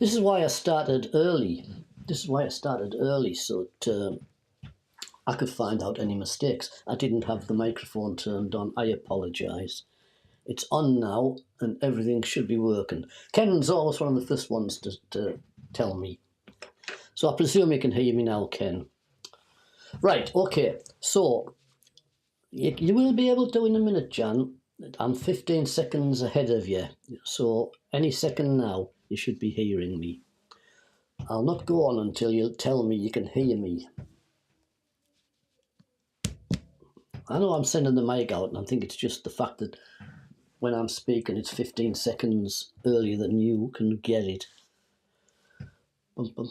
This is why I started early. So that I could find out any mistakes. I didn't have the microphone turned on. I apologise. It's on now and everything should be working. Ken's always one of the first ones to tell me. So I presume you can hear me now, Ken. Right, okay. So you will be able to in a minute, Jan. I'm 15 seconds ahead of you. So any second now, you should be hearing me. I'll not go on until you tell me you can hear me. I know I'm sending the mic out and I think it's just the fact that when I'm speaking it's 15 seconds earlier than you can get it. Bum, bum,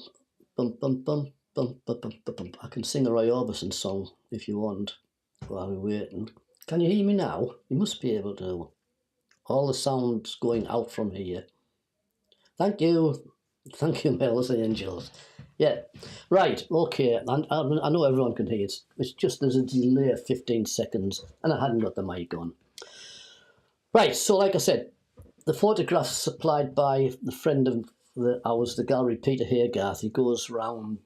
bum, bum, bum, bum, bum, bum, bum, bum. I can sing a Roy Orbison song if you want while we're waiting. Can you hear me now? You must be able to. All the sound's going out from here. Thank you, Mel's Angels. Yeah, right, okay. I know everyone can hear it. It's just there's a delay of 15 seconds and I hadn't got the mic on. Right, so like I said, the photographs supplied by the friend of ours, the gallery, Peter Haygarth. He goes around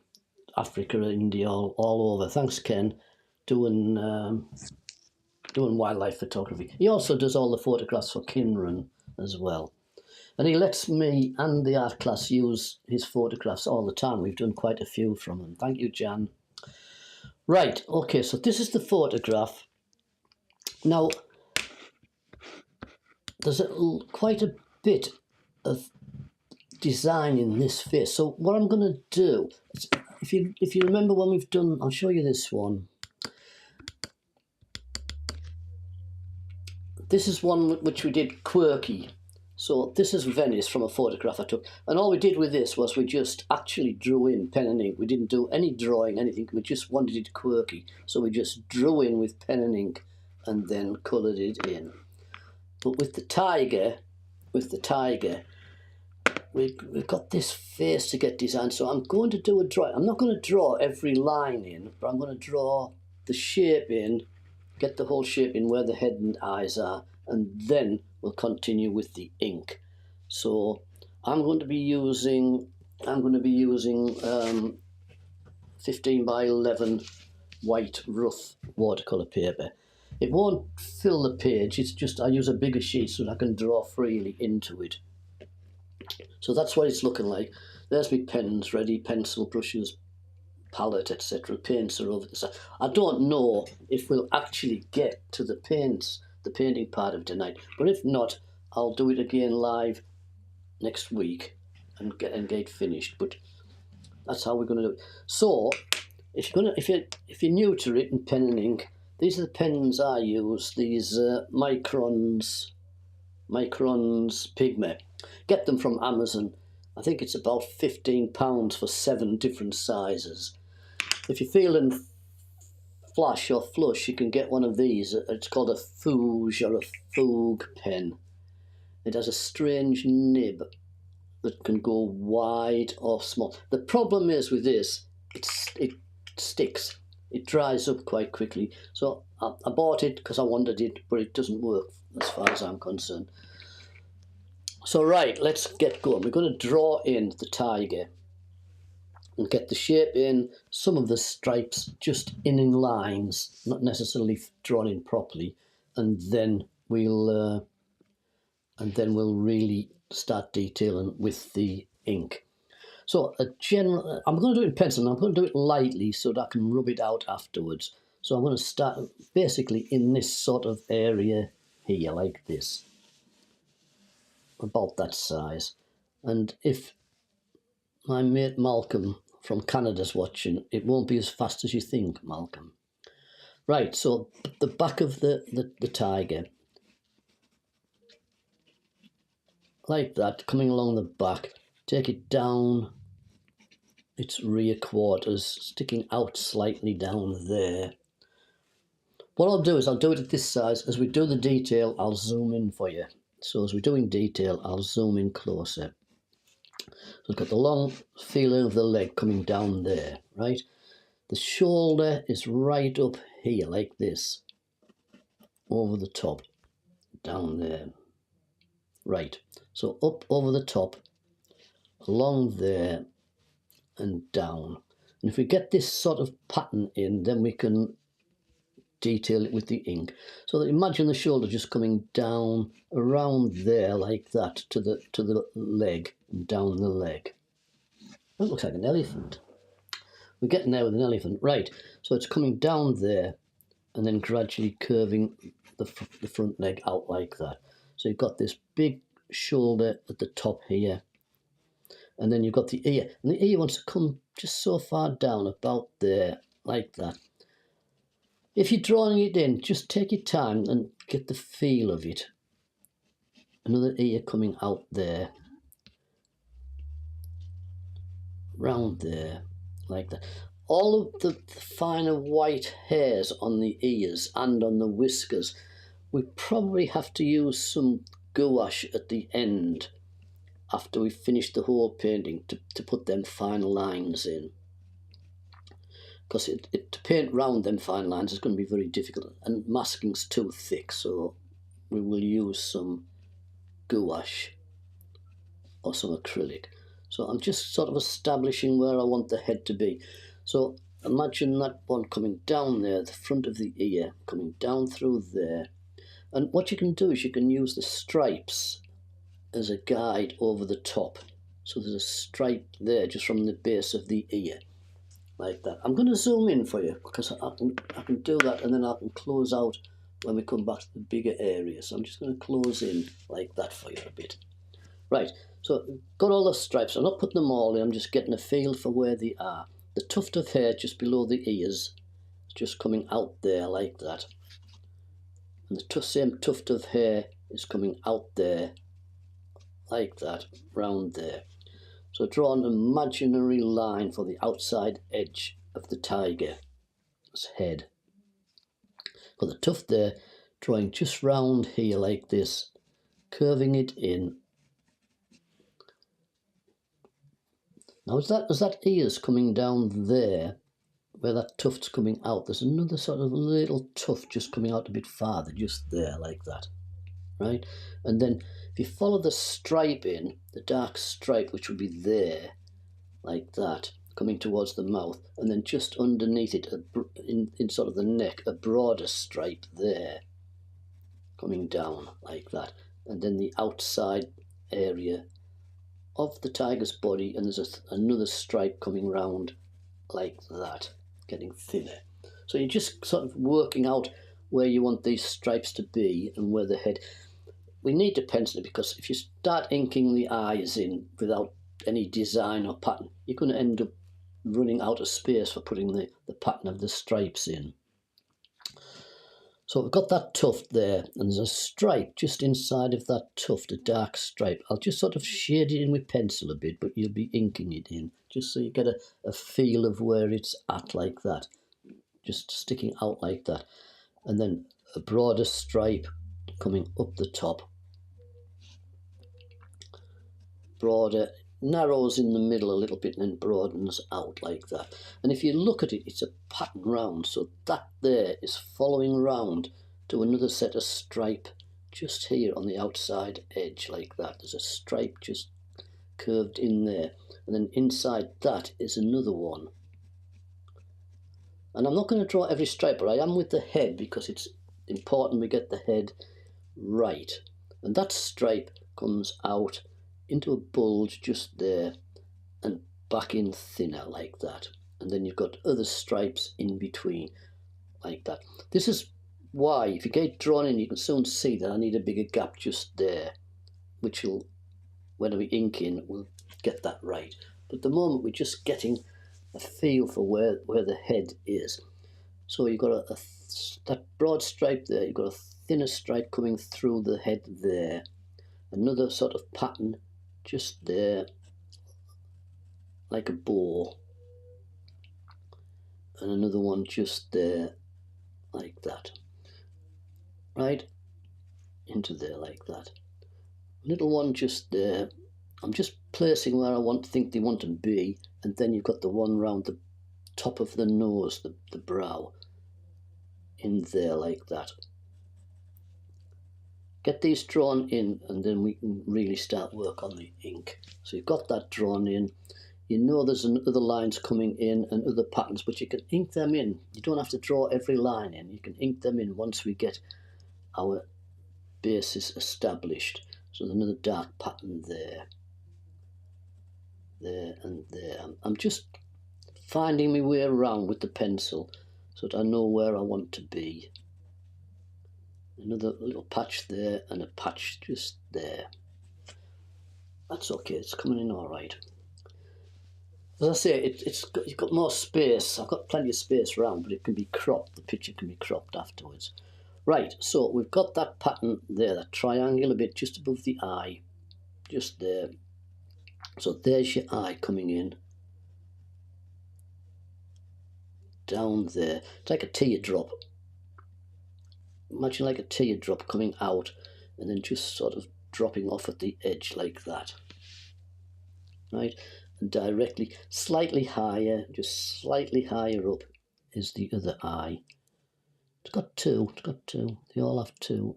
Africa, India, all over. Thanks, Ken, doing wildlife photography. He also does all the photographs for Kinran as well. And he lets me and the art class use his photographs all the time. We've done quite a few from him. Thank you, Jan. Right, okay, so this is the photograph. Now, there's quite a bit of design in this face. So what I'm going to do, if you remember when we've done, I'll show you this one. This is one which we did quirky. So this is Venice from a photograph I took. And all we did with this was we just actually drew in pen and ink. We didn't do any drawing, anything. We just wanted it quirky. So we just drew in with pen and ink and then coloured it in. But with the tiger, we've got this face to get designed. So I'm going to do a drawing. I'm not going to draw every line in, but I'm going to draw the shape in, get the whole shape in where the head and eyes are, and then we'll continue with the ink. So I'm going to be using 15 by 11 white rough watercolour paper. It won't fill the page, it's just I use a bigger sheet so that I can draw freely into it. So that's what it's looking like. There's my pens ready, pencil, brushes, palette, etc. Paints are over the side. I don't know if we'll actually get to the painting part of tonight, but if not, I'll do it again live next week and get it finished. But that's how we're going to do it. So if you're new to it in pen and ink, these are the pens I use. These Microns Pigment. Get them from Amazon. I think it's about £15 for 7 different sizes. If you're feeling flash or flush, you can get one of these. It's called a Fouge or a Foug pen. It has a strange nib that can go wide or small. The problem is with this, it sticks. It dries up quite quickly. So I bought it because I wanted it, but it doesn't work as far as I'm concerned. So right, let's get going. We're going to draw in the tiger and get the shape in, some of the stripes just in lines, not necessarily drawn in properly, and then we'll really start detailing with the ink. So I'm going to do it in pencil, and I'm going to do it lightly so that I can rub it out afterwards. So I'm going to start basically in this sort of area here, like this, about that size. And if my mate Malcolm from Canada's watching, it won't be as fast as you think, Malcolm. Right, so the back of the tiger, like that, coming along the back, take it down its rear quarters, sticking out slightly down there. What I'll do is I'll do it at this size. As we do the detail, I'll zoom in for you. So as we're doing detail, I'll zoom in closer. So I've got the long feeling of the leg coming down there, right? The shoulder is right up here, like this, over the top, down there. Right, so up over the top along there and down. And if we get this sort of pattern in, then we can detail it with the ink. So that imagine the shoulder just coming down around there like that to the leg and down the leg. That looks like an elephant. We're getting there with an elephant, right? So it's coming down there and then gradually curving the front leg out like that. So you've got this big shoulder at the top here, and then you've got the ear, and the ear wants to come just so far down about there like that. If you're drawing it in, just take your time and get the feel of it. Another ear coming out there, round there, like that. All of the finer white hairs on the ears and on the whiskers, we probably have to use some gouache at the end after we've finished the whole painting to put them fine lines in. Because to paint round them fine lines is going to be very difficult, and masking's too thick, so we will use some gouache or some acrylic. So I'm just sort of establishing where I want the head to be. So imagine that one coming down there, the front of the ear, coming down through there. And what you can do is you can use the stripes as a guide over the top. So there's a stripe there just from the base of the ear, like that. I'm going to zoom in for you because I can do that, and then I can close out when we come back to the bigger area. So I'm just going to close in like that for you a bit. Right, so got all the stripes. I'm not putting them all in, I'm just getting a feel for where they are. The tuft of hair just below the ears is just coming out there like that. And the same tuft of hair is coming out there like that, round there. So draw an imaginary line for the outside edge of the tiger's head. Got the tuft there, drawing just round here like this, curving it in. Now as that ear's coming down there, where that tuft's coming out, there's another sort of little tuft just coming out a bit farther, just there like that, right? And then if you follow the stripe in, the dark stripe which would be there, like that, coming towards the mouth, and then just underneath it, in sort of the neck, a broader stripe there, coming down like that, and then the outside area of the tiger's body, and there's another stripe coming round like that, getting thinner. So you're just sort of working out where you want these stripes to be and where the head. We need to pencil it, because if you start inking the eyes in without any design or pattern, you're going to end up running out of space for putting the pattern of the stripes in. So we've got that tuft there, and there's a stripe just inside of that tuft, a dark stripe. I'll just sort of shade it in with pencil a bit, but you'll be inking it in, just so you get a feel of where it's at like that, just sticking out like that. And then a broader stripe coming up the top. Broader, narrows in the middle a little bit and then broadens out like that. And if you look at it, it's a pattern round, so that there is following round to another set of stripe just here on the outside edge like that. There's a stripe just curved in there, and then inside that is another one. And I'm not going to draw every stripe, but I am with the head because it's important we get the head right. And that stripe comes out into a bulge just there and back in thinner like that, and then you've got other stripes in between like that. This is why if you get drawn in, you can soon see that I need a bigger gap just there, which will, when we ink in, we'll get that right. But at the moment we're just getting a feel for where the head is. So you've got that broad stripe there, you've got a thinner stripe coming through the head there, another sort of pattern just there like a bow, and another one just there like that, right into there like that, little one just there. I'm just placing where I think they want to be, and then you've got the one round the top of the nose, the brow, in there like that. get these drawn in, and then we can really start work on the ink. So you've got that drawn in. You know there's other lines coming in and other patterns, but you can ink them in. You don't have to draw every line in. You can ink them in once we get our bases established. So there's another dark pattern there, there and there. I'm just finding my way around with the pencil so that I know where I want to be. Another little patch there and a patch just there. That's okay, it's coming in all right. As I say, it's got more space. I've got plenty of space around, but it can be cropped. The picture can be cropped afterwards. Right, so we've got that pattern there, that triangular bit just above the eye, just there. So there's your eye coming in, down there. It's like a teardrop. Imagine like a teardrop coming out and then just sort of dropping off at the edge like that. Right, and directly, slightly higher, just slightly higher up is the other eye. It's got two, they all have two.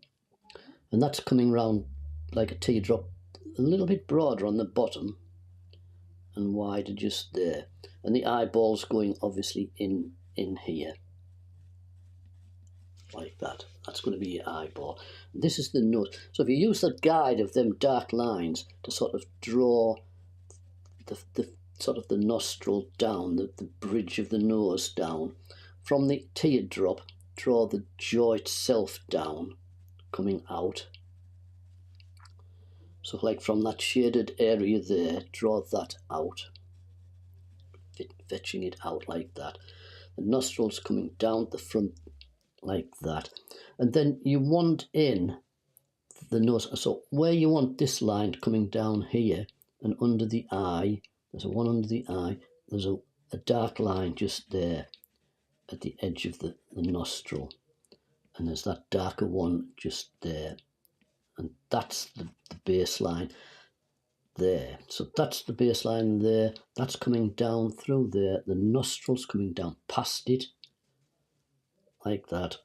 And that's coming round like a teardrop, a little bit broader on the bottom and wider just there. And the eyeball's going obviously in here, like that. That's going to be your eyeball. And this is the nose. So if you use the guide of them dark lines to sort of draw the sort of the nostril down, the bridge of the nose down, from the teardrop, draw the jaw itself down, coming out. So like from that shaded area there, draw that out, fetching it out like that. The nostrils coming down the front like that. And then you want in the nose, so where you want this line coming down here and under the eye, there's a one under the eye, there's a dark line just there at the edge of the nostril. And there's that darker one just there. And that's the baseline there. So that's the baseline there. That's coming down through there. The nostrils coming down past it, like that.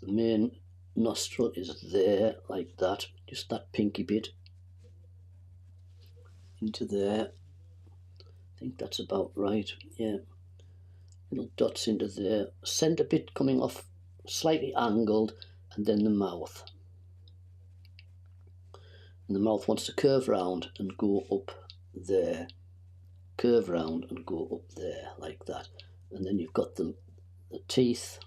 The main nostril is there, like that. Just that pinky bit into there. I think that's about right. Yeah. Little dots into there. Centre bit coming off, slightly angled, and then the mouth. And the mouth wants to curve round and go up there. Curve round and go up there, like that. And then you've got the teeth.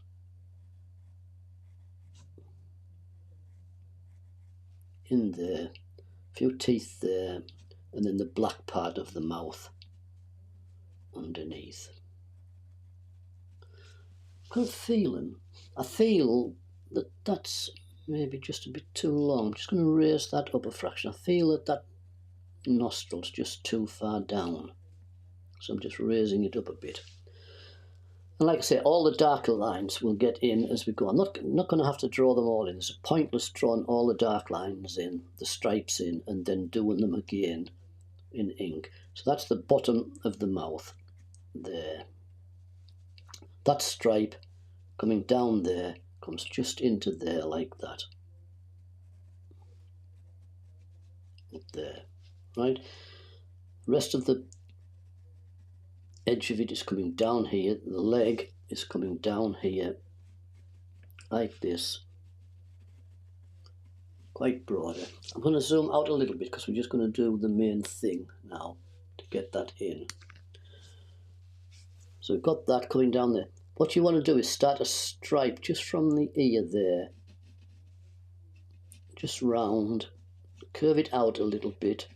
In there. A few teeth there. And then the black part of the mouth underneath. Got a feeling. I feel that that's maybe just a bit too long. I'm just going to raise that up a fraction. I feel that that nostril's just too far down. So I'm just raising it up a bit. And like I say, all the darker lines will get in as we go. I'm not going to have to draw them all in. It's pointless drawing all the dark lines in, the stripes in, and then doing them again in ink. So that's the bottom of the mouth there. That stripe coming down there comes just into there like that. Up there, right? The rest of the edge of it is coming down here. The leg is coming down here like this, quite broader. I'm going to zoom out a little bit because we're just going to do the main thing now to get that in. So we've got that coming down there. What you want to do is start a stripe just from the ear there, just round, curve it out a little bit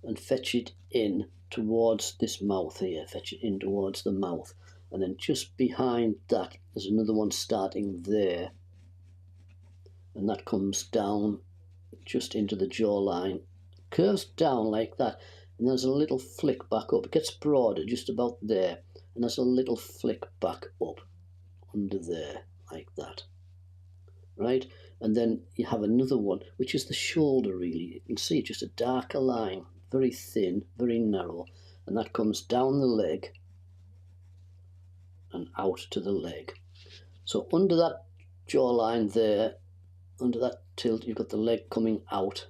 and fetch it in towards this mouth here, fetch it in towards the mouth, and then just behind that there's another one starting there, and that comes down just into the jawline, curves down like that, and there's a little flick back up. It gets broader just about there, and there's a little flick back up under there like that, right? And then you have another one which is the shoulder. Really, you can see just a darker line, very thin, very narrow, and that comes down the leg and out to the leg. So under that jawline there, under that tilt, you've got the leg coming out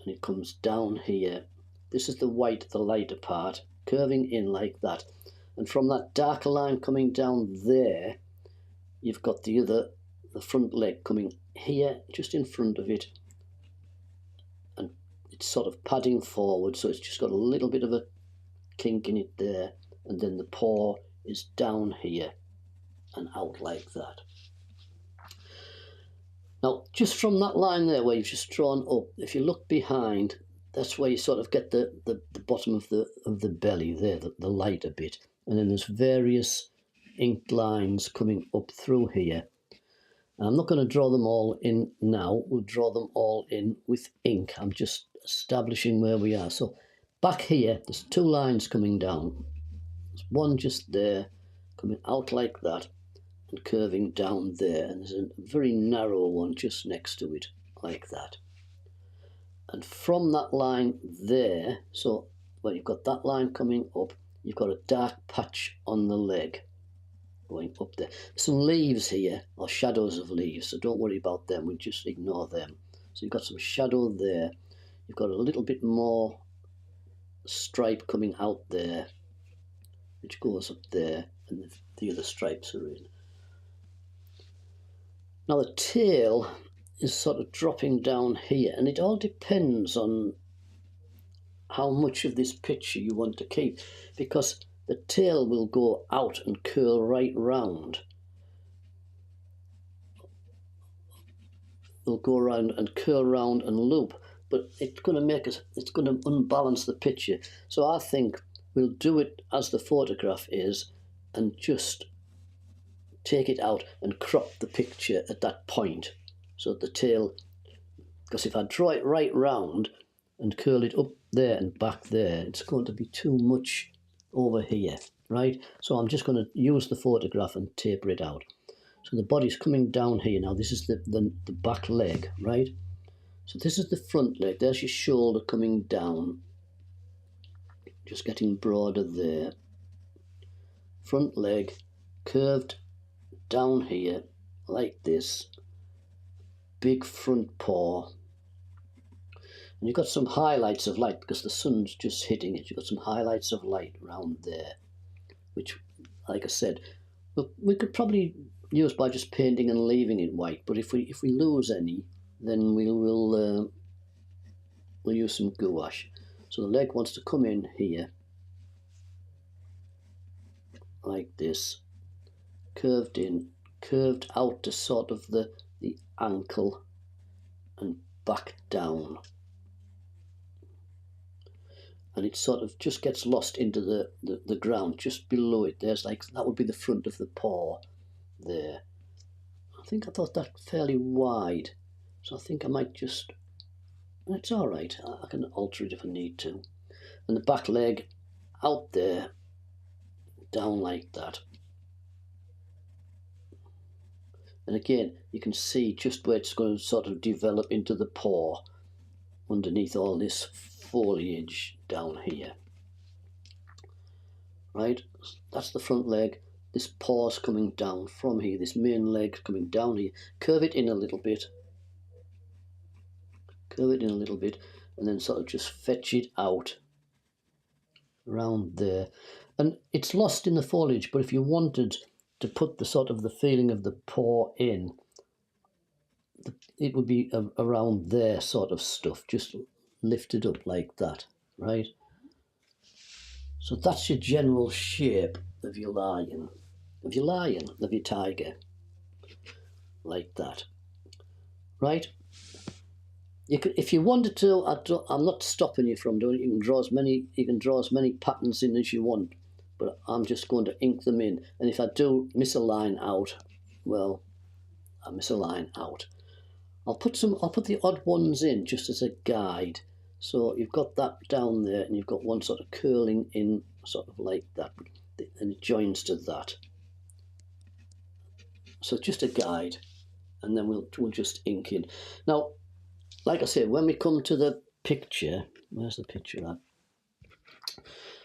and it comes down here. This is the white, the lighter part, curving in like that. And from that darker line coming down there, you've got the front leg coming here, just in front of it. And it's sort of padding forward, so it's just got a little bit of a kink in it there. And then the paw is down here and out like that. Now, just from that line there where you've just drawn up, if you look behind, that's where you sort of get the bottom of the belly there, the lighter bit. And then there's various inked lines coming up through here. And I'm not going to draw them all in now. We'll draw them all in with ink. I'm just establishing where we are. So back here, there's two lines coming down. There's one just there, coming out like that, and curving down there, and there's a very narrow one just next to it, like that. And from that line there, so when you've got that line coming up, you've got a dark patch on the leg going up there. Some leaves here, or shadows of leaves, so don't worry about them, we just ignore them. So you've got some shadow there, you've got a little bit more stripe coming out there, which goes up there, and the other stripes are in. Now the tail is sort of dropping down here, and it all depends on how much of this picture you want to keep, because the tail will go out and curl right round. Will go around and curl round and loop, but it's going to unbalance the picture. So I think we'll do it as the photograph is, and just take it out and crop the picture at that point. So the tail, because if I draw it right round and curl it up there and back there, it's going to be too much over here, right? So I'm just going to use the photograph and taper it out. So the body's coming down here now. This is the back leg, right? So this is the front leg. There's your shoulder coming down, just getting broader there. Front leg curved down here like this, big front paw, and you've got some highlights of light because the sun's just hitting it. You've got some highlights of light around there, which, like I said, we could probably use by just painting and leaving it white, but if we lose any, then we'll use some gouache. So the leg wants to come in here like this, curved in, curved out to sort of the ankle and back down, and it sort of just gets lost into the ground just below it. There's like, that would be the front of the paw there. I think I thought that fairly wide, so I think I might just, it's all right, I can alter it if I need to. And the back leg out there, down like that. And again, you can see just where it's going to sort of develop into the paw underneath all this foliage down here. Right, that's the front leg. This paw's coming down from here, this main leg coming down here. Curve it in a little bit. Curve it in a little bit, and then sort of just fetch it out around there. And it's lost in the foliage, but if you wanted to put the sort of the feeling of the paw in, it would be around there sort of stuff, just lifted up like that, right? So that's your general shape of your lion, of your tiger, like that, right? You could, if you wanted to, I'm not stopping you from doing it. You can draw as many patterns in as you want, but I'm just going to ink them in. And if I do miss a line out, well, I miss a line out. I'll put the odd ones in just as a guide. So you've got that down there, and you've got one sort of curling in, sort of like that, and it joins to that. So just a guide, and then we'll just ink in. Now, like I said, when we come to the picture, where's the picture at?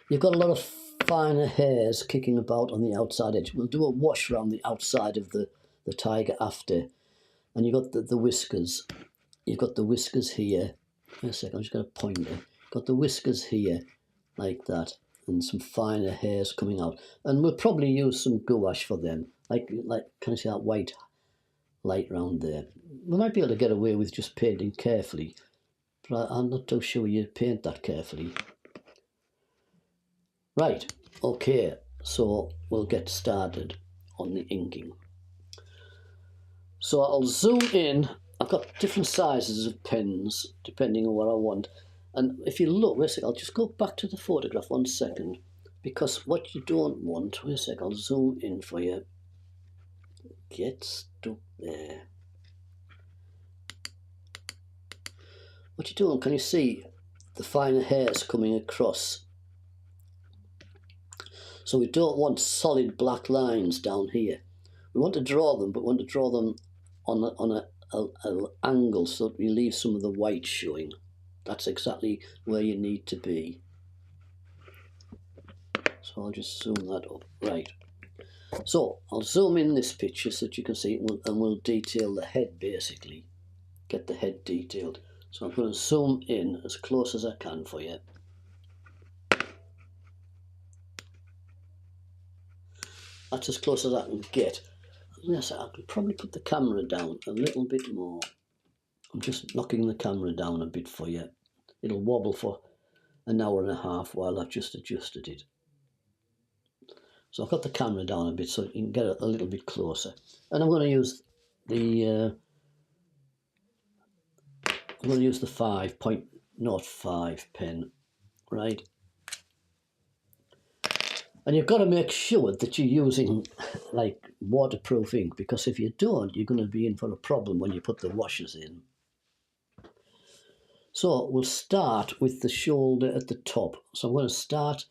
You've got a lot of finer hairs kicking about on the outside edge. We'll do a wash around the outside of the tiger after. And you've got the whiskers. You've got the whiskers here. Wait a second, I'm just going to point there. Got the whiskers here, like that, and some finer hairs coming out. And we'll probably use some gouache for them. Like, can you see that white light round there? We might be able to get away with just painting carefully, but I'm not too sure you paint that carefully. Right, okay, so we'll get started on the inking. So I'll zoom in. I've got different sizes of pens depending on what I want. And if you look, wait a second, I'll just go back to the photograph 1 second, because what you don't want, wait a second, I'll zoom in for you. Get stuck there. What you doing? Can you see the finer hairs coming across? So we don't want solid black lines down here. We want to draw them, but we want to draw them on an angle so that we leave some of the white showing. That's exactly where you need to be. So I'll just zoom that up. Right. So I'll zoom in this picture so that you can see it, and we'll detail the head basically. Get the head detailed. So I'm going to zoom in as close as I can for you. That's as close as I can get. Yes, I could probably put the camera down a little bit more. I'm just knocking the camera down a bit for you. It'll wobble for an hour and a half while I've just adjusted it. So I've got the camera down a bit so you can get a little bit closer. And I'm going to use the 5.05 pen, right? And you've got to make sure that you're using like waterproof ink, because if you don't, you're going to be in for a problem when you put the washes in. So we'll start with the shoulder at the top. So I'm going to start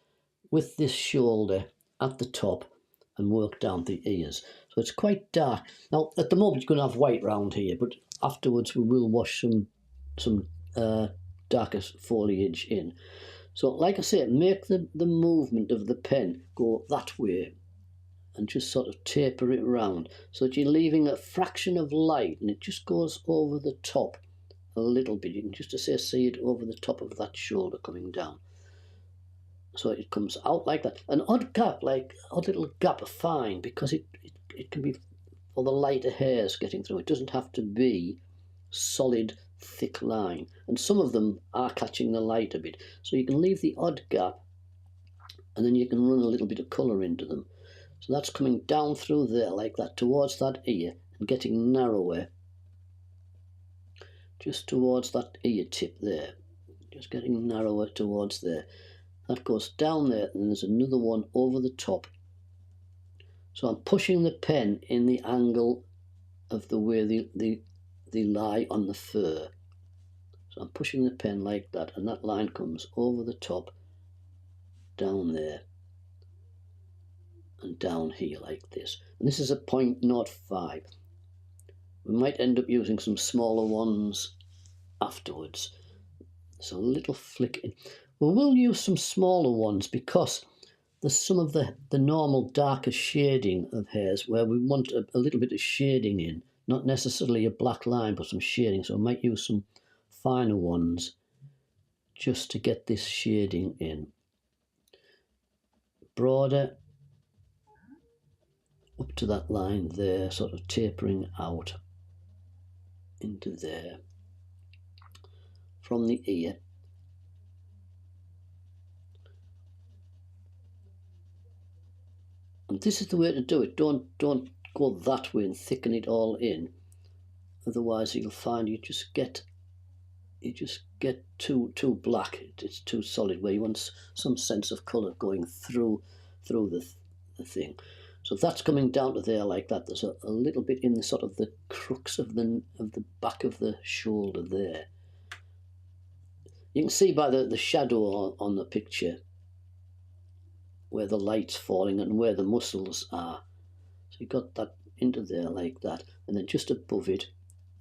with this shoulder at the top and work down the ears. So it's quite dark. Now at the moment you're going to have white round here, but afterwards we will wash some darker foliage in. So like I say, make the movement of the pen go that way and just sort of taper it round so that you're leaving a fraction of light and it just goes over the top a little bit. You can just see it over the top of that shoulder coming down. So it comes out like that. An odd gap, like a little gap, are fine, because it can be for the lighter hairs getting through. It doesn't have to be solid, thick line. And some of them are catching the light a bit. So you can leave the odd gap and then you can run a little bit of colour into them. So that's coming down through there like that towards that ear and getting narrower just towards that ear tip there. Just getting narrower towards there. That goes down there, and there's another one over the top. So I'm pushing the pen in the angle of the way they lie on the fur. So I'm pushing the pen like that, and that line comes over the top, down there, and down here like this. And this is a 0.05. We might end up using some smaller ones afterwards. So a little flick in. We will use some smaller ones because there's some of the normal darker shading of hairs where we want a little bit of shading in, not necessarily a black line, but some shading. So I might use some finer ones just to get this shading in. Broader up to that line there, sort of tapering out into there from the ear. And this is the way to do it. Don't go that way and thicken it all in. Otherwise you'll find you just get too black. It's too solid, where you want some sense of colour going through the thing. So that's coming down to there like that. There's a little bit in the sort of the crux of the back of the shoulder there. You can see by the shadow on the picture where the light's falling and where the muscles are. So you got that into there like that, and then just above it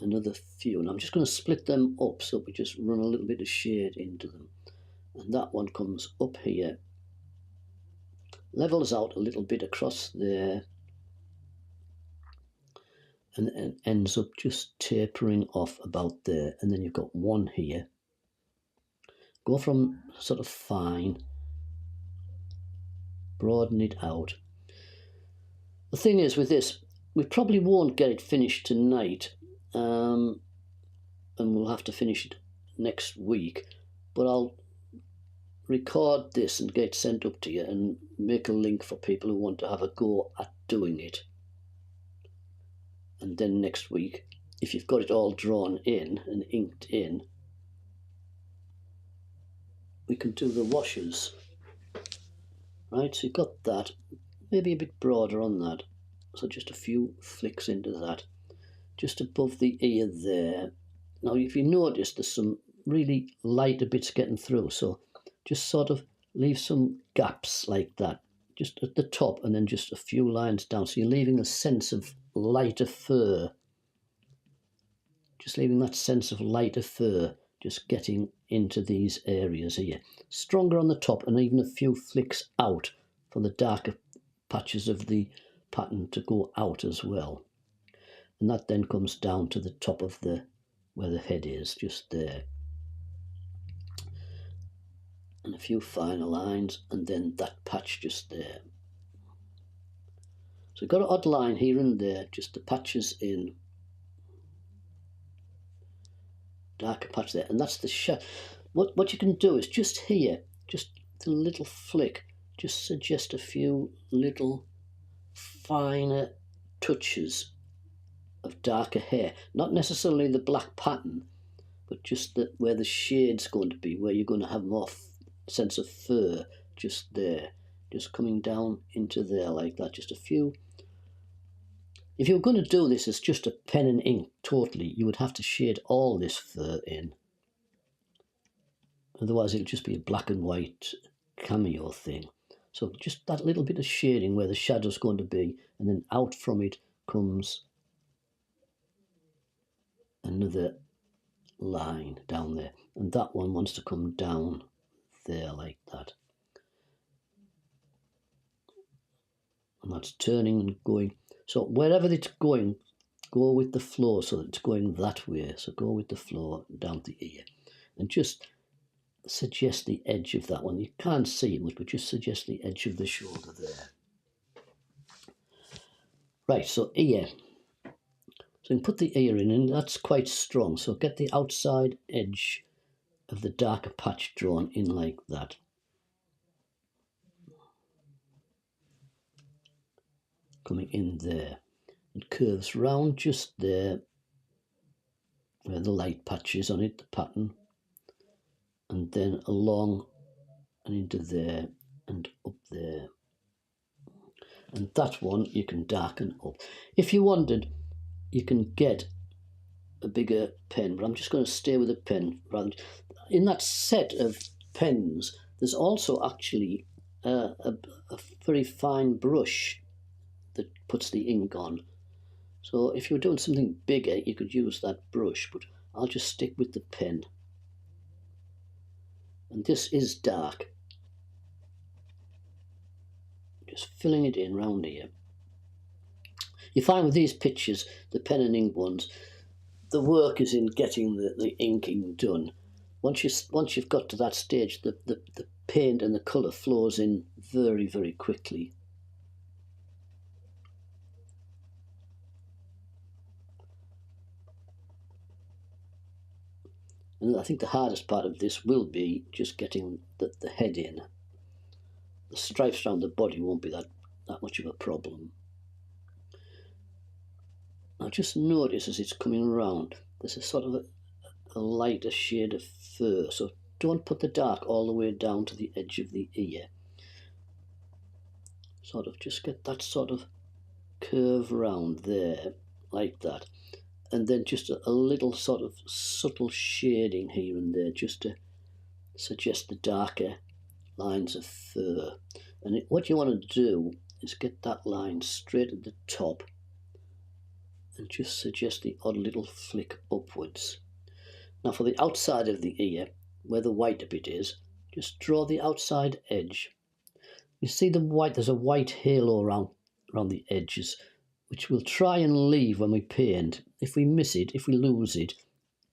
another few. And I'm just going to split them up so we just run a little bit of shade into them. And that one comes up here levels out a little bit across there, and ends up just tapering off about there. And then you've got one here. Go from sort of fine, broaden it out. The thing is with this, we probably won't get it finished tonight, and we'll have to finish it next week, but I'll record this and get it sent up to you and make a link for people who want to have a go at doing it. And then next week, if you've got it all drawn in and inked in, we can do the washes. Right, so you've got that, maybe a bit broader on that, so just a few flicks into that, just above the ear there. Now if you notice, there's some really lighter bits getting through, so just sort of leave some gaps like that, just at the top, and then just a few lines down, so you're leaving a sense of lighter fur, just leaving that sense of lighter fur just getting into these areas here. Stronger on the top, and even a few flicks out for the darker patches of the pattern to go out as well. And that then comes down to the top of the, where the head is, just there. And a few finer lines, and then that patch just there. So we've got an odd line here and there, just the patches in. Darker patch there, and that's the shot. What you can do is just here, just the little flick, just suggest a few little finer touches of darker hair, not necessarily the black pattern, but just that where the shade's going to be, where you're going to have more sense of fur, just there, just coming down into there like that, just a few. If you're going to do this as just a pen and ink totally, you would have to shade all this fur in. Otherwise it'll just be a black and white cameo thing. So just that little bit of shading where the shadow's going to be, and then out from it comes another line down there. And that one wants to come down there like that. And that's turning and going. So wherever it's going, go with the flow so that it's going that way. So go with the flow down the ear. And just suggest the edge of that one. You can't see much, but just suggest the edge of the shoulder there. Right, so ear. So you can put the ear in, and that's quite strong. So get the outside edge of the darker patch drawn in like that. Coming in there. It curves round just there, where the light patch is on it, the pattern. And then along and into there and up there. And that one you can darken up. If you wanted, you can get a bigger pen, but I'm just going to stay with a pen. In that set of pens, there's also actually a very fine brush that puts the ink on. So if you're doing something bigger, you could use that brush, but I'll just stick with the pen. And this is dark. Just filling it in round here. You find with these pictures, the pen and ink ones, the work is in getting the inking done. Once you've got to that stage, the paint and the colour flows in very, very quickly. And I think the hardest part of this will be just getting the head in. The stripes around the body won't be that much of a problem. Now just notice as it's coming around, there's a sort of a lighter shade of fur. So don't put the dark all the way down to the edge of the ear. Sort of just get that sort of curve round there, like that. And then just a little sort of subtle shading here and there, just to suggest the darker lines of fur. And what you want to do is get that line straight at the top and just suggest the odd little flick upwards. Now for the outside of the ear, where the white bit is, just draw the outside edge. You see the white, there's a white halo around the edges, which we'll try and leave when we paint. If we miss it, if we lose it,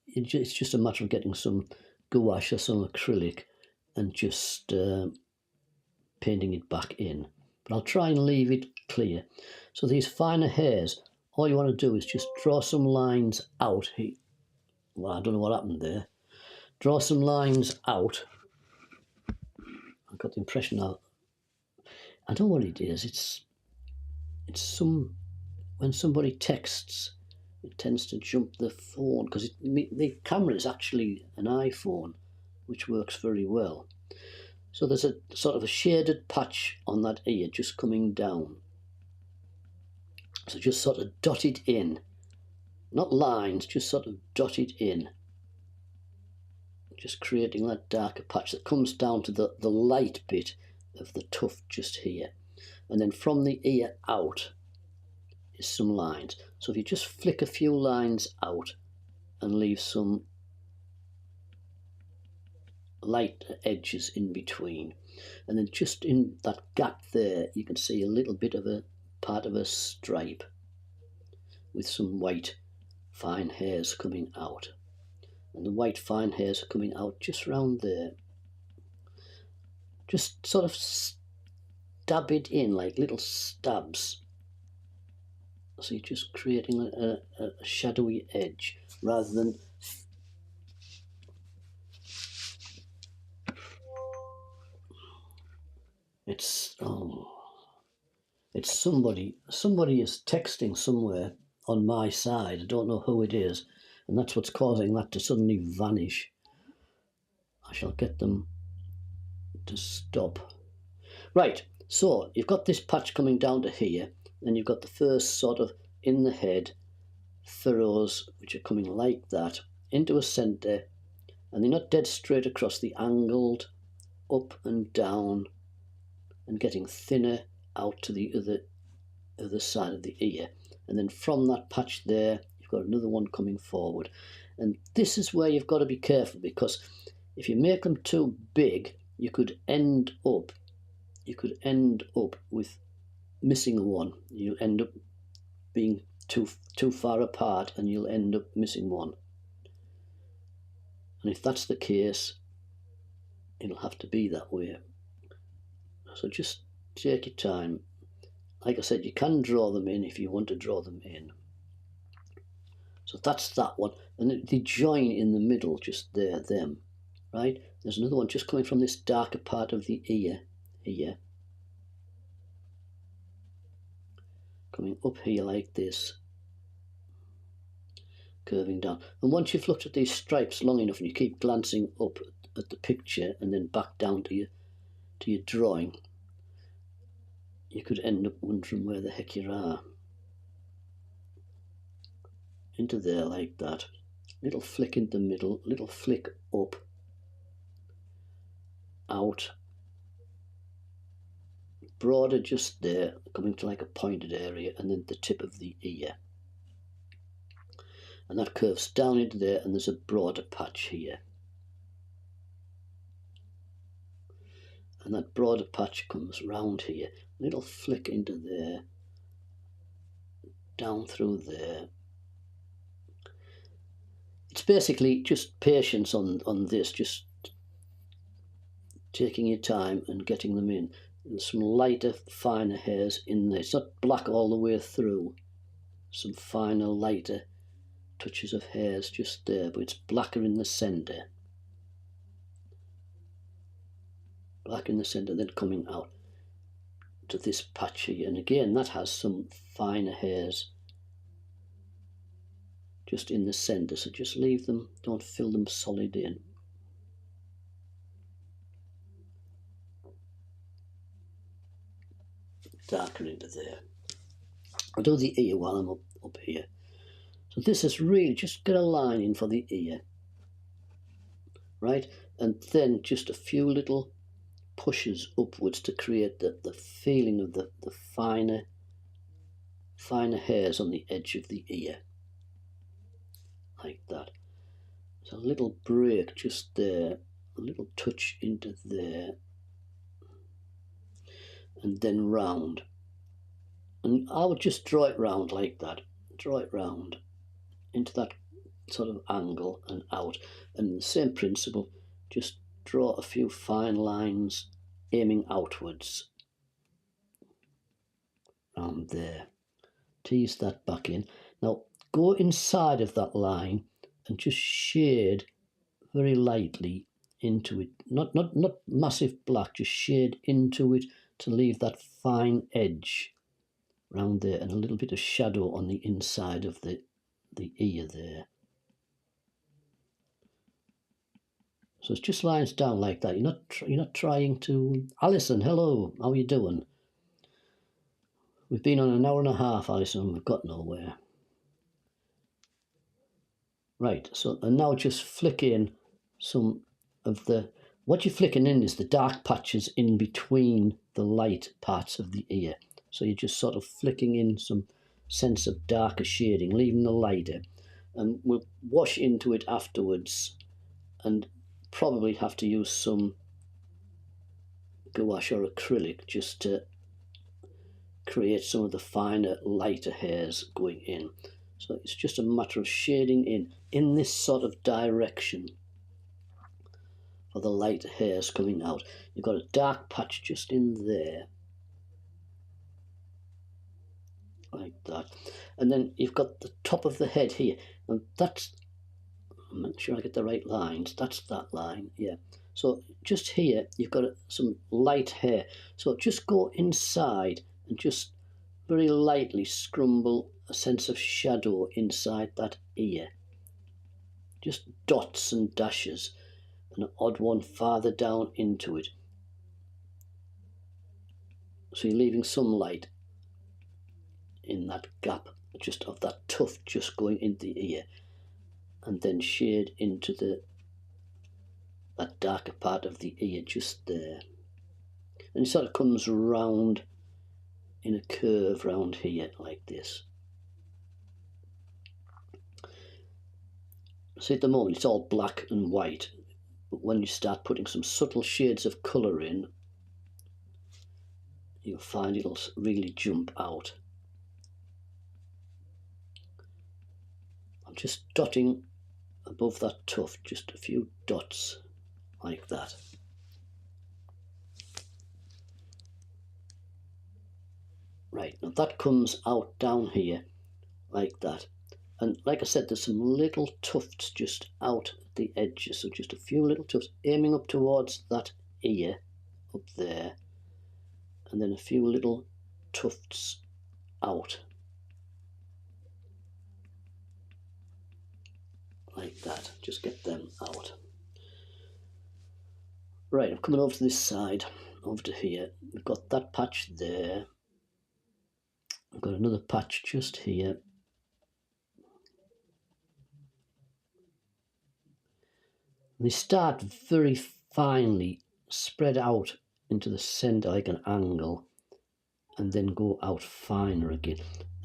it's just a matter of getting some gouache or some acrylic and just painting it back in. But I'll try and leave it clear. So these finer hairs, all you want to do is just draw some lines out here. Well, I don't know what happened there. Draw some lines out. I got the impression now, I don't know what it is. It's when somebody texts, it tends to jump the phone because the camera is actually an iPhone, which works very well. So there's a sort of a shaded patch on that ear just coming down. So just sort of dot it in, not lines, just sort of dot it in. Just creating that darker patch that comes down to the light bit of the tuft just here. And then from the ear out is some lines. So if you just flick a few lines out and leave some light edges in between, and then just in that gap there you can see a little bit of a part of a stripe with some white fine hairs coming out, and the white fine hairs are coming out just round there. Just sort of stab it in like little stabs, so you're just creating a shadowy edge rather than it's somebody is texting somewhere on my side. I don't know who it is, and that's what's causing that to suddenly vanish. I shall get them to stop. Right, so you've got this patch coming down to here, and you've got the first sort of in the head furrows which are coming like that into a centre, and they're not dead straight across, the angled up and down and getting thinner out to the other side of the ear. And then from that patch there you've got another one coming forward, and this is where you've got to be careful, because if you make them too big you could end up with missing one. You end up being too far apart and you'll end up missing one, and if that's the case it'll have to be that way. So just take your time. Like I said, you can draw them in if you want to draw them in. So that's that one, and they join in the middle just there, them, right? There's another one just coming from this darker part of the ear here, coming up here like this, curving down. And once you've looked at these stripes long enough and you keep glancing up at the picture and then back down to your drawing, you could end up wondering where the heck you are. Into there like that, little flick in the middle, little flick up, out, broader just there, coming to like a pointed area, and then the tip of the ear, and that curves down into there, and there's a broader patch here, and that broader patch comes round here, little flick into there, down through there. It's basically just patience on this, just taking your time and getting them in, and some lighter, finer hairs in there. It's not black all the way through, some finer, lighter touches of hairs just there, but it's blacker in the centre. Black in the centre, then coming out to this patch here, and again that has some finer hairs just in the centre, so just leave them, don't fill them solid in. Darker into there. I'll do the ear while I'm up here. So this is really just get a line in for the ear, right? And then just a few little pushes upwards to create the feeling of the finer hairs on the edge of the ear, like that. So a little break just there, a little touch into there, and then round. And I would just draw it round like that. Draw it round into that sort of angle and out. And the same principle, just draw a few fine lines aiming outwards. Round there. Tease that back in. Now go inside of that line and just shade very lightly into it. Not massive black, just shade into it to leave that fine edge round there and a little bit of shadow on the inside of the ear there. So it's just lines down like that. You're not trying to. Alison, hello. How are you doing? We've been on an hour and a half, Alison, and we've got nowhere. Right. So and now just flick in some of the. What you're flicking in is the dark patches in between the light parts of the ear. So you're just sort of flicking in some sense of darker shading, leaving the lighter, and we'll wash into it afterwards, and probably have to use some gouache or acrylic just to create some of the finer, lighter hairs going in. So it's just a matter of shading in this sort of direction for the lighter hairs coming out. You've got a dark patch just in there, like that. And then you've got the top of the head here, and that's, I'm not sure I get the right lines, that's that line, yeah. So just here, you've got some light hair. So just go inside and just very lightly scrumble a sense of shadow inside that ear. Just dots and dashes, and an odd one farther down into it. So you're leaving some light in that gap, just of that tuft just going into the ear, and then shade into that darker part of the ear just there. And it sort of comes round in a curve round here like this. See, at the moment it's all black and white, but when you start putting some subtle shades of colour in, you'll find it'll really jump out. I'm just dotting above that tuft, just a few dots like that. Right, now that comes out down here like that. And like I said, there's some little tufts just out at the edges, so just a few little tufts aiming up towards that ear up there, and then a few little tufts out like that. Just get them out. Right, I'm coming over to this side, over to here. We've got that patch there. I've got another patch just here. They start very finely spread out into the centre like an angle, and then go out finer again.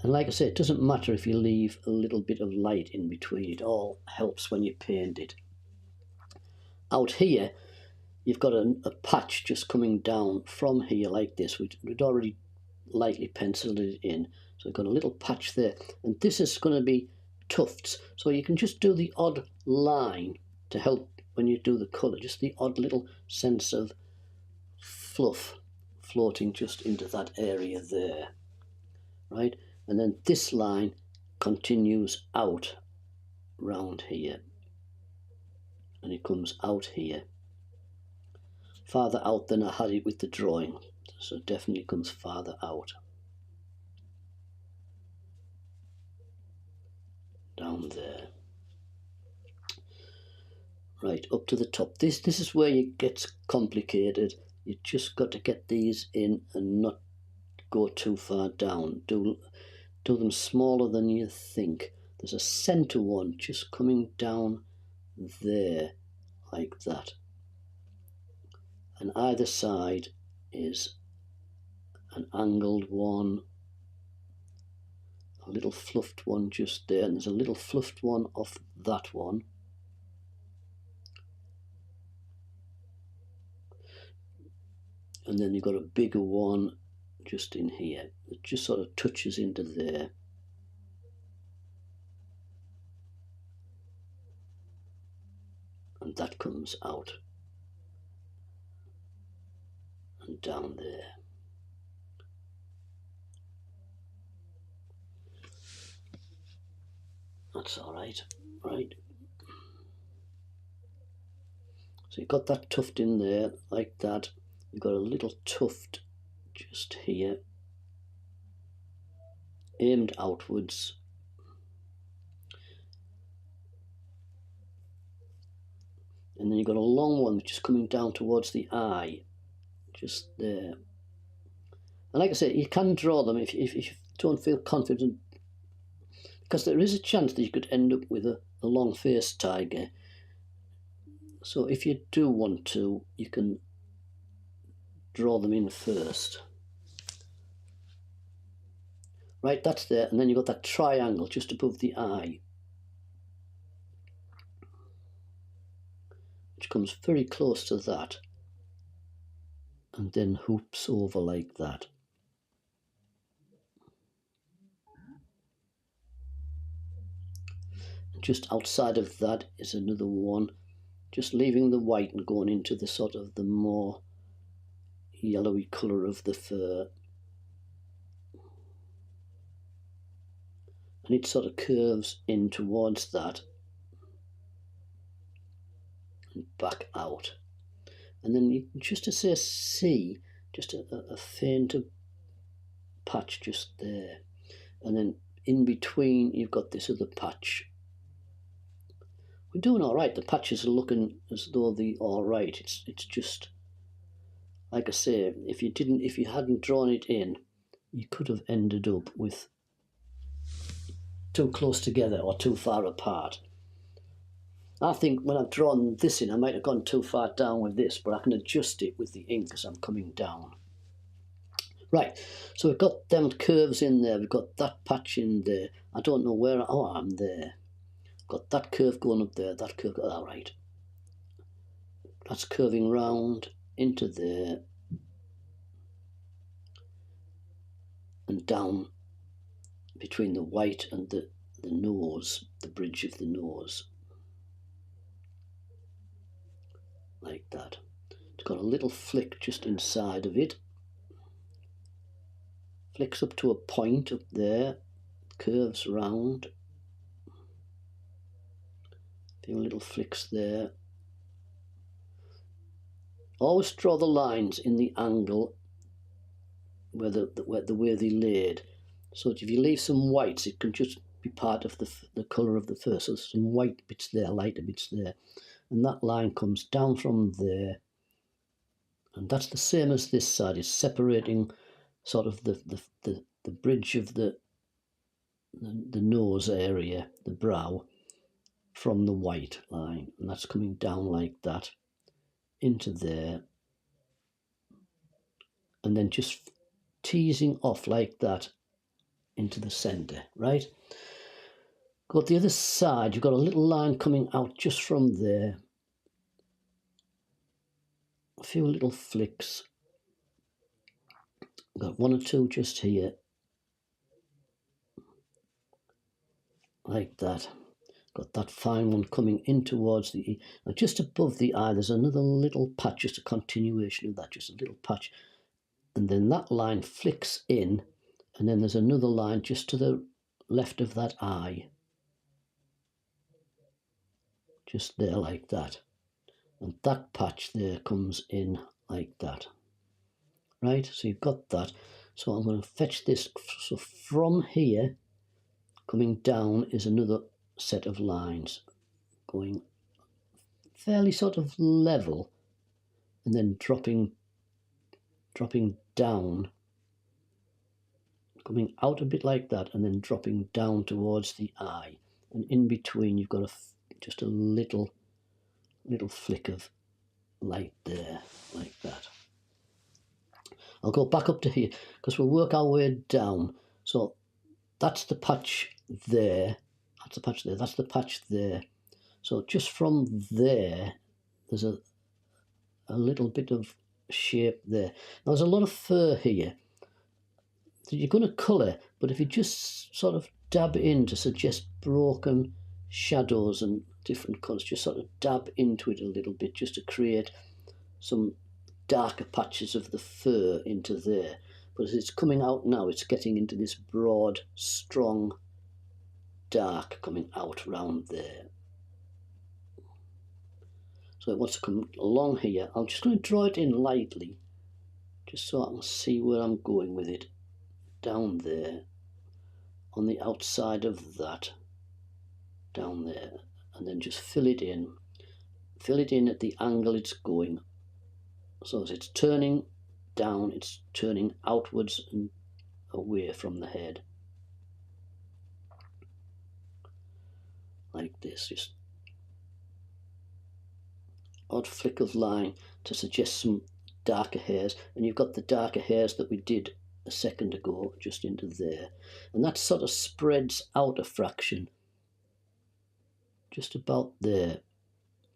And like I said, it doesn't matter if you leave a little bit of light in between. It all helps when you paint it. Out here, you've got a patch just coming down from here like this. We'd already lightly penciled it in. So we've got a little patch there. And this is going to be tufts. So you can just do the odd line to help when you do the colour. Just the odd little sense of fluff floating just into that area there. Right? And then this line continues out round here. And it comes out here. Farther out than I had it with the drawing. So it definitely comes farther out. Down there. Right, up to the top. This is where it gets complicated. You just got to get these in and not go too far down. Do them smaller than you think. There's a centre one just coming down there, like that. And either side is an angled one, a little fluffed one just there, and there's a little fluffed one off that one. And then you've got a bigger one just in here. It just sort of touches into there. And that comes out and down there. That's all right, right? So you've got that tuft in there, like that. You've got a little tuft just here, aimed outwards. And then you've got a long one which is coming down towards the eye, just there. And like I say, you can draw them if you don't feel confident, because there is a chance that you could end up with a long-faced tiger. So if you do want to, you can draw them in first. Right, that's there, and then you've got that triangle just above the eye, which comes very close to that, and then hoops over like that. And just outside of that is another one, just leaving the white and going into the sort of the more yellowy colour of the fur. And it sort of curves in towards that and back out. And then you just to say see, just a fainter patch just there. And then in between you've got this other patch. We're doing all right. The patches are looking as though they're all right. It's just, like I say, if you hadn't drawn it in, you could have ended up with too close together or too far apart. I think when I've drawn this in, I might have gone too far down with this, but I can adjust it with the ink as I'm coming down. Right, so we've got them curves in there, we've got that patch in there. I don't know where, oh, I'm there. Got that curve going up there, that curve, all right. That's curving round into there and down between the white and the nose, the bridge of the nose. Like that. It's got a little flick just inside of it. Flicks up to a point up there, curves round. A few little flicks there. Always draw the lines in the angle where the way they laid. So that if you leave some whites, it can just be part of the colour of the fur. So there's some white bits there, lighter bits there. And that line comes down from there. And that's the same as this side. It's separating sort of the bridge of the nose area, the brow, from the white line. And that's coming down like that into there. And then just teasing off like that into the centre, right? Got the other side, you've got a little line coming out just from there. A few little flicks. Got one or two just here. Like that. Got that fine one coming in towards the E. Now just above the eye, there's another little patch, just a continuation of that, just a little patch. And then that line flicks in, and then there's another line just to the left of that eye. Just there like that. And that patch there comes in like that. Right, so you've got that. So I'm going to fetch this. So from here, coming down is another set of lines going fairly sort of level and then dropping down, coming out a bit like that and then dropping down towards the eye. And in between you've got just a little flick of light there, like that. I'll go back up to here because we'll work our way down. So that's the patch there, that's the patch there, that's the patch there. So just from there, there's a little bit of shape there. Now there's a lot of fur here, that you're going to colour, but if you just sort of dab in to suggest broken shadows and different colours, just sort of dab into it a little bit just to create some darker patches of the fur into there. But as it's coming out now, it's getting into this broad, strong, dark coming out round there. So it wants to come along here. I'm just going to draw it in lightly, just so I can see where I'm going with it. Down there, on the outside of that, down there, and then just fill it in. Fill it in at the angle it's going. So as it's turning down, it's turning outwards and away from the head. Like this, just odd flick of line to suggest some darker hairs. And you've got the darker hairs that we did a second ago just into there. And that sort of spreads out a fraction. Just about there.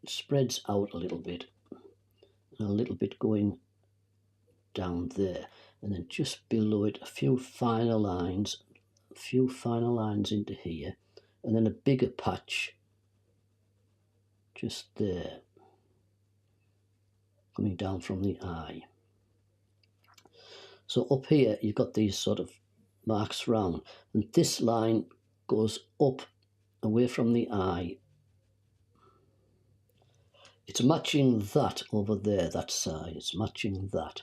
It spreads out a little bit. And a little bit going down there. And then just below it, a few finer lines into here. And then a bigger patch just there, coming down from the eye. So up here you've got these sort of marks round, and this line goes up away from the eye. It's matching that over there, that side, it's matching that.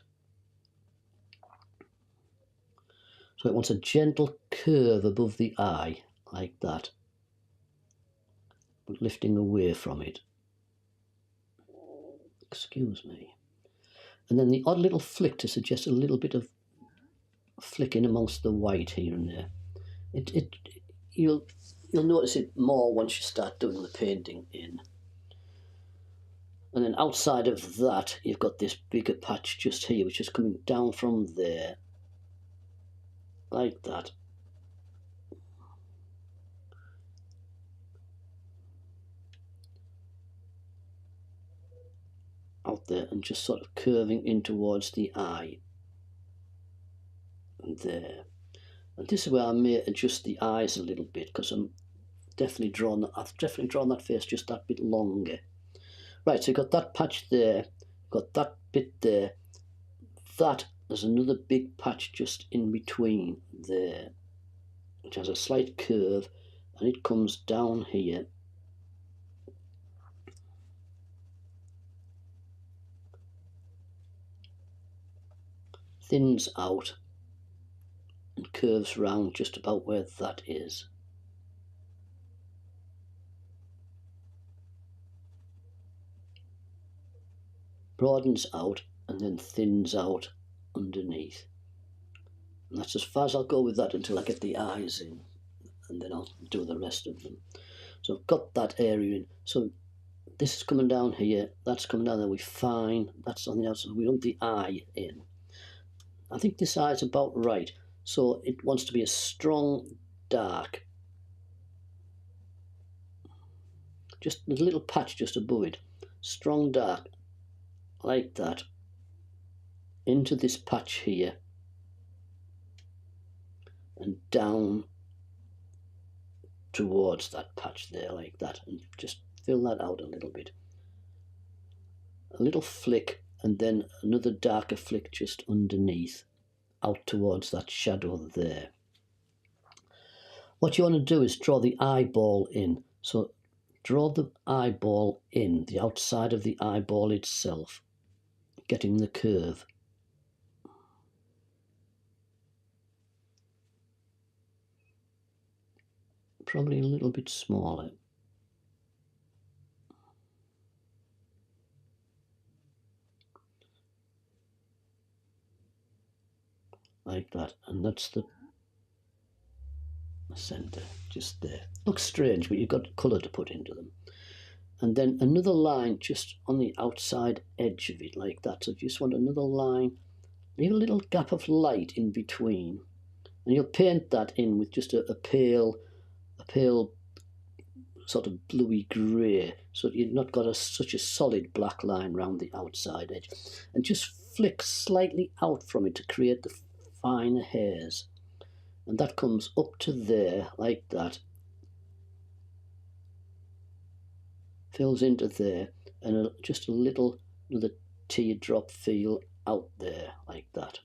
So it wants a gentle curve above the eye, like that, but lifting away from it. Excuse me. And then the odd little flick to suggest a little bit of flicking amongst the white here and there. You'll notice it more once you start doing the painting in. And then outside of that, you've got this bigger patch just here, which is coming down from there, like that. Out there, and just sort of curving in towards the eye. And there. And this is where I may adjust the eyes a little bit, because I've definitely drawn that face just that bit longer. Right, so you've got that patch there, got that bit there. There's another big patch just in between there, which has a slight curve, and it comes down here. Thins out and curves round just about where that is. Broadens out and then thins out underneath. And that's as far as I'll go with that until I get the eyes in, and then I'll do the rest of them. So I've got that area in. So this is coming down here, that's coming down there, we're fine. That's on the outside, we want the eye in. I think this eye is about right. So it wants to be a strong dark. Just a little patch just above it. Strong dark, like that. Into this patch here. And down towards that patch there, like that. And just fill that out a little bit. A little flick, and then another darker flick just underneath, out towards that shadow there. What you want to do is draw the eyeball in. So draw the eyeball in, the outside of the eyeball itself, getting the curve. Probably a little bit smaller. Like that, and that's the centre, just there. Looks strange, but you've got colour to put into them. And then another line just on the outside edge of it, like that. So you just want another line, leave a little gap of light in between, and you'll paint that in with just a pale sort of bluey grey, so you've not got such a solid black line round the outside edge, and just flick slightly out from it to create the finer hairs. and that comes up to there like that, fills into there, and just a little another teardrop feel out there like that.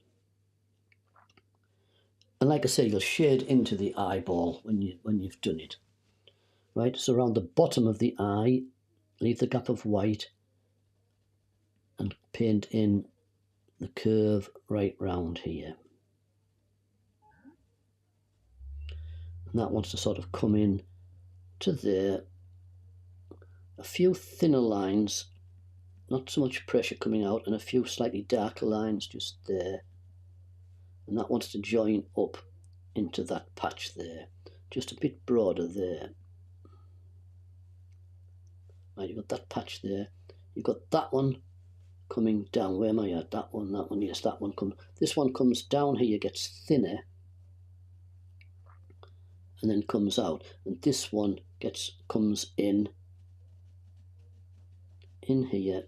And like I say, you'll shade into the eyeball when you've done it. Right, so around the bottom of the eye, leave the gap of white and paint in the curve right round here. And that wants to sort of come in to there. A few thinner lines, not so much pressure coming out, and a few slightly darker lines just there. And that wants to join up into that patch there, just a bit broader there. Right, you've got that patch there. You've got that one coming down. Where am I at? That one, yes, that one comes. This one comes down here, gets thinner, and then comes out. And this one comes in here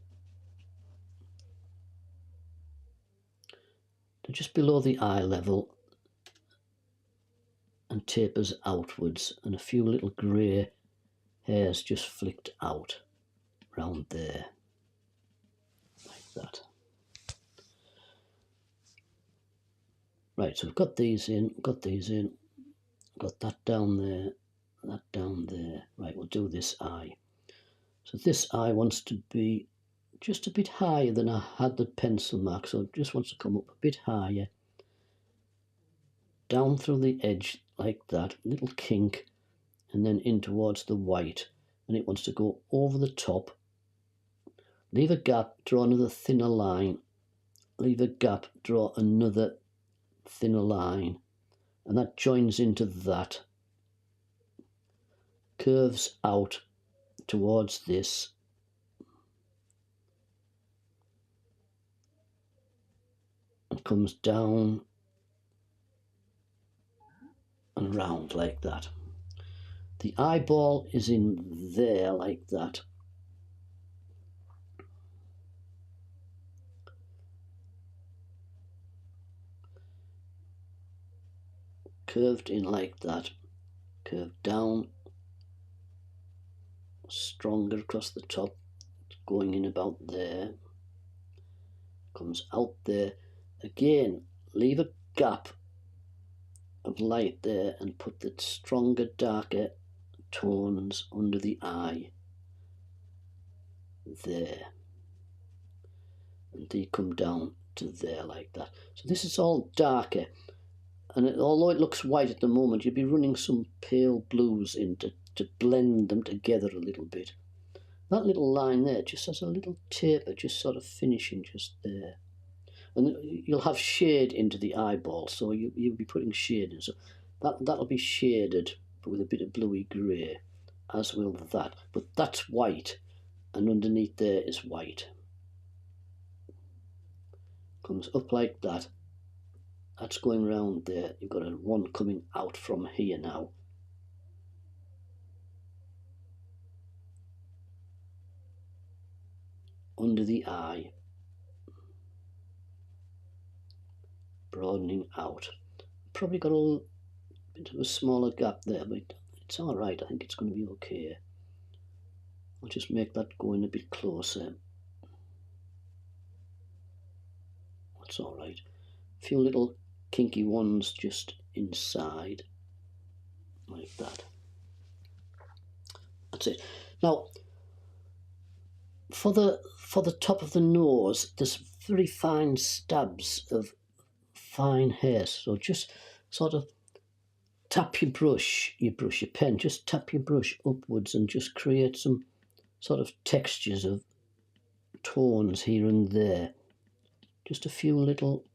to just below the eye level and tapers outwards, and a few little grey hairs just flicked out round there like that. Right, so we've got these in, got that down there, that down there. Right, we'll do this eye. So this eye wants to be just a bit higher than I had the pencil mark, so it just wants to come up a bit higher, down through the edge like that, little kink, and then in towards the white, and it wants to go over the top, leave a gap, draw another thinner line, leave a gap, draw another thinner line, and that joins into that, curves out towards this, and comes down and round like that. The eyeball is in there like that. Curved in like that, curved down, stronger across the top, going in about there, comes out there. Again, leave a gap of light there and put the stronger, darker tones under the eye there, and they come down to there like that. So this is all darker, and although it looks white at the moment, you'll be running some pale blues in to blend them together a little bit. That little line there just has a little taper, just sort of finishing just there. And you'll have shade into the eyeball, so you'll be putting shade in. So that'll be shaded, but with a bit of bluey grey, as will that. But that's white, and underneath there is white. Comes up like that. That's going round there. You've got one coming out from here now. Under the eye. Broadening out. Probably got a little bit of a smaller gap there, but it's all right. I think it's going to be okay. I'll just make that go in a bit closer. That's all right. A few little kinky ones just inside, like that. That's it. Now, for the top of the nose, there's very fine stabs of fine hair. So just sort of tap your pen, just tap your brush upwards and just create some sort of textures of tones here and there. Just a few little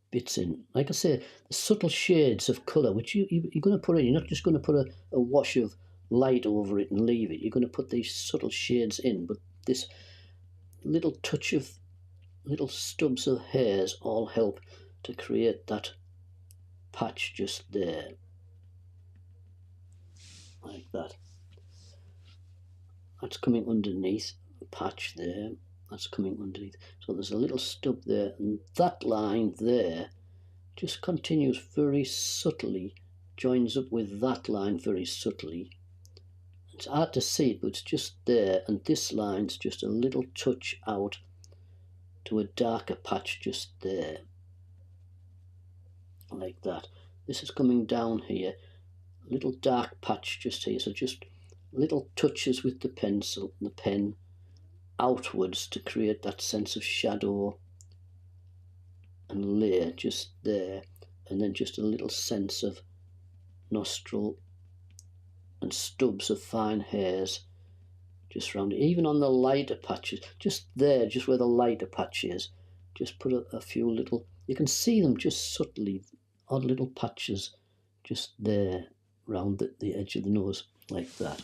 bits in. Like I say, the subtle shades of colour, which you're going to put in. You're not just going to put a wash of light over it and leave it. You're going to put these subtle shades in, but this little touch of little stubs of hairs all help to create that patch just there. Like that. That's coming underneath, the patch there. That's coming underneath. So there's a little stub there, and that line there just continues very subtly joins up with that line very subtly. It's hard to see it, but it's just there, and this line's just a little touch out to a darker patch just there, like that. This is coming down here, a little dark patch just here, so just little touches with the pencil, the pen, outwards to create that sense of shadow and layer just there, and then just a little sense of nostril and stubs of fine hairs just round it. Even on the lighter patches, just there, just where the lighter patch is, just put a few little, you can see them just subtly, odd little patches just there round the edge of the nose, like that.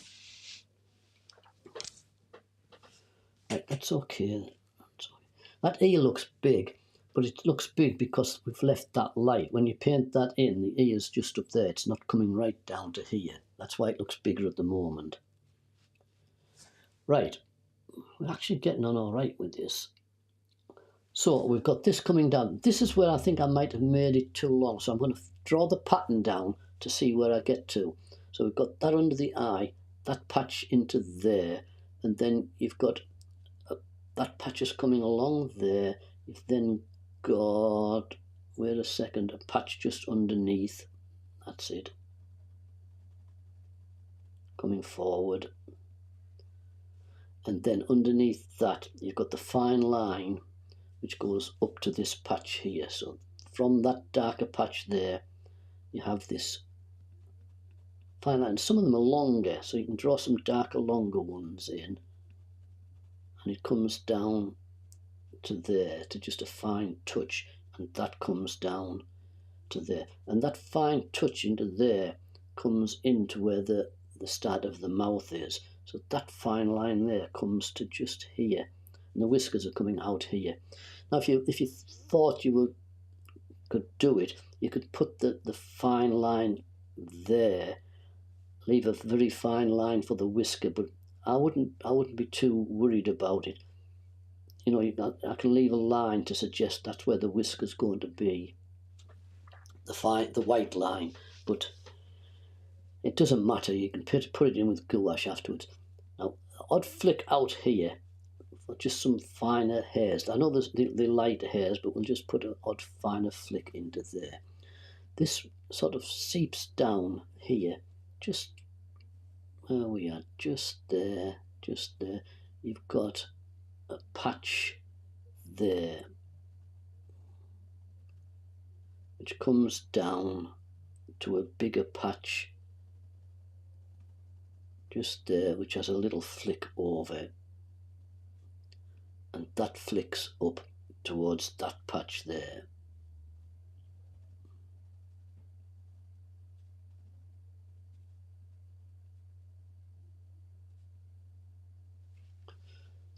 Right, that's okay. That ear looks big, but it looks big because we've left that light. When you paint that in, the ear's just up there. It's not coming right down to here. That's why it looks bigger at the moment. Right, we're actually getting on all right with this. So we've got this coming down. This is where I think I might have made it too long. So I'm going to draw the pattern down to see where I get to. So we've got that under the eye, that patch into there, and then you've got that patch is coming along there. You've then got, wait a second, a patch just underneath. That's it. Coming forward. And then underneath that, you've got the fine line which goes up to this patch here. So from that darker patch there, you have this fine line. Some of them are longer, so you can draw some darker, longer ones in. And it comes down to there, to just a fine touch, and that comes down to there. And that fine touch into there comes into where the start of the mouth is. So that fine line there comes to just here, and the whiskers are coming out here. Now, if you thought you could do it, you could put the fine line there, leave a very fine line for the whisker, but I wouldn't be too worried about it. You know, I can leave a line to suggest that's where the whisker's going to be, the white line, but it doesn't matter. You can put it in with gouache afterwards. Now, odd flick out here for just some finer hairs. I know there's the lighter hairs, but we'll just put an odd finer flick into there. This sort of seeps down here, just where we are, just there, just there. You've got a patch there which comes down to a bigger patch just there, which has a little flick over, and that flicks up towards that patch there.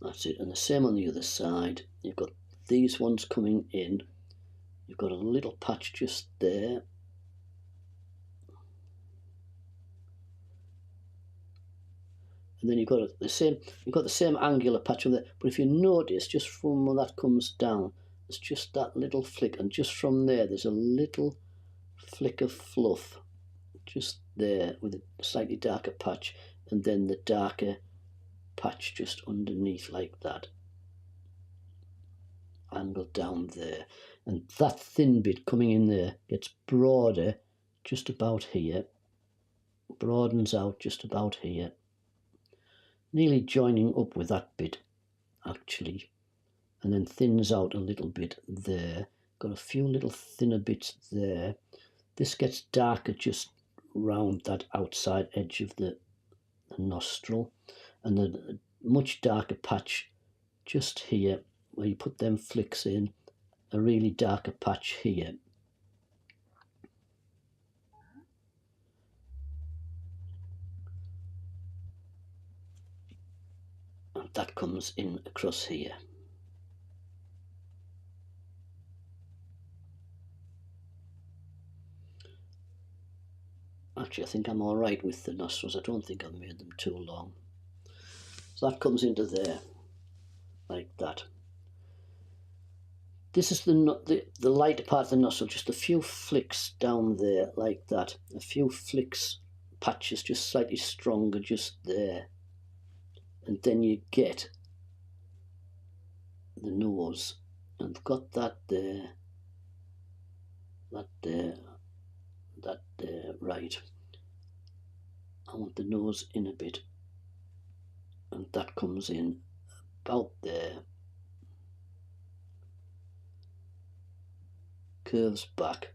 That's it, and the same on the other side. You've got these ones coming in, you've got a little patch just there, and then you've got the same angular patch on there. But if you notice, just from where that comes down, there's just that little flick, and just from there, there's a little flick of fluff just there with a slightly darker patch, and then the darker patch just underneath like that, angled down there, and that thin bit coming in there gets broader just about here, broadens out just about here, nearly joining up with that bit actually, and then thins out a little bit there. Got a few little thinner bits there. This gets darker just round that outside edge of the nostril, and then a much darker patch just here where you put them flicks in, a really darker patch here. And that comes in across here. Actually, I think I'm all right with the nostrils. I don't think I've made them too long. So that comes into there, like that. This is the lighter part of the nostril, just a few flicks down there like that. A few flicks, patches just slightly stronger just there. And then you get the nose. I've got that there, that there, that there, right. I want the nose in a bit. And that comes in about there. Curves back.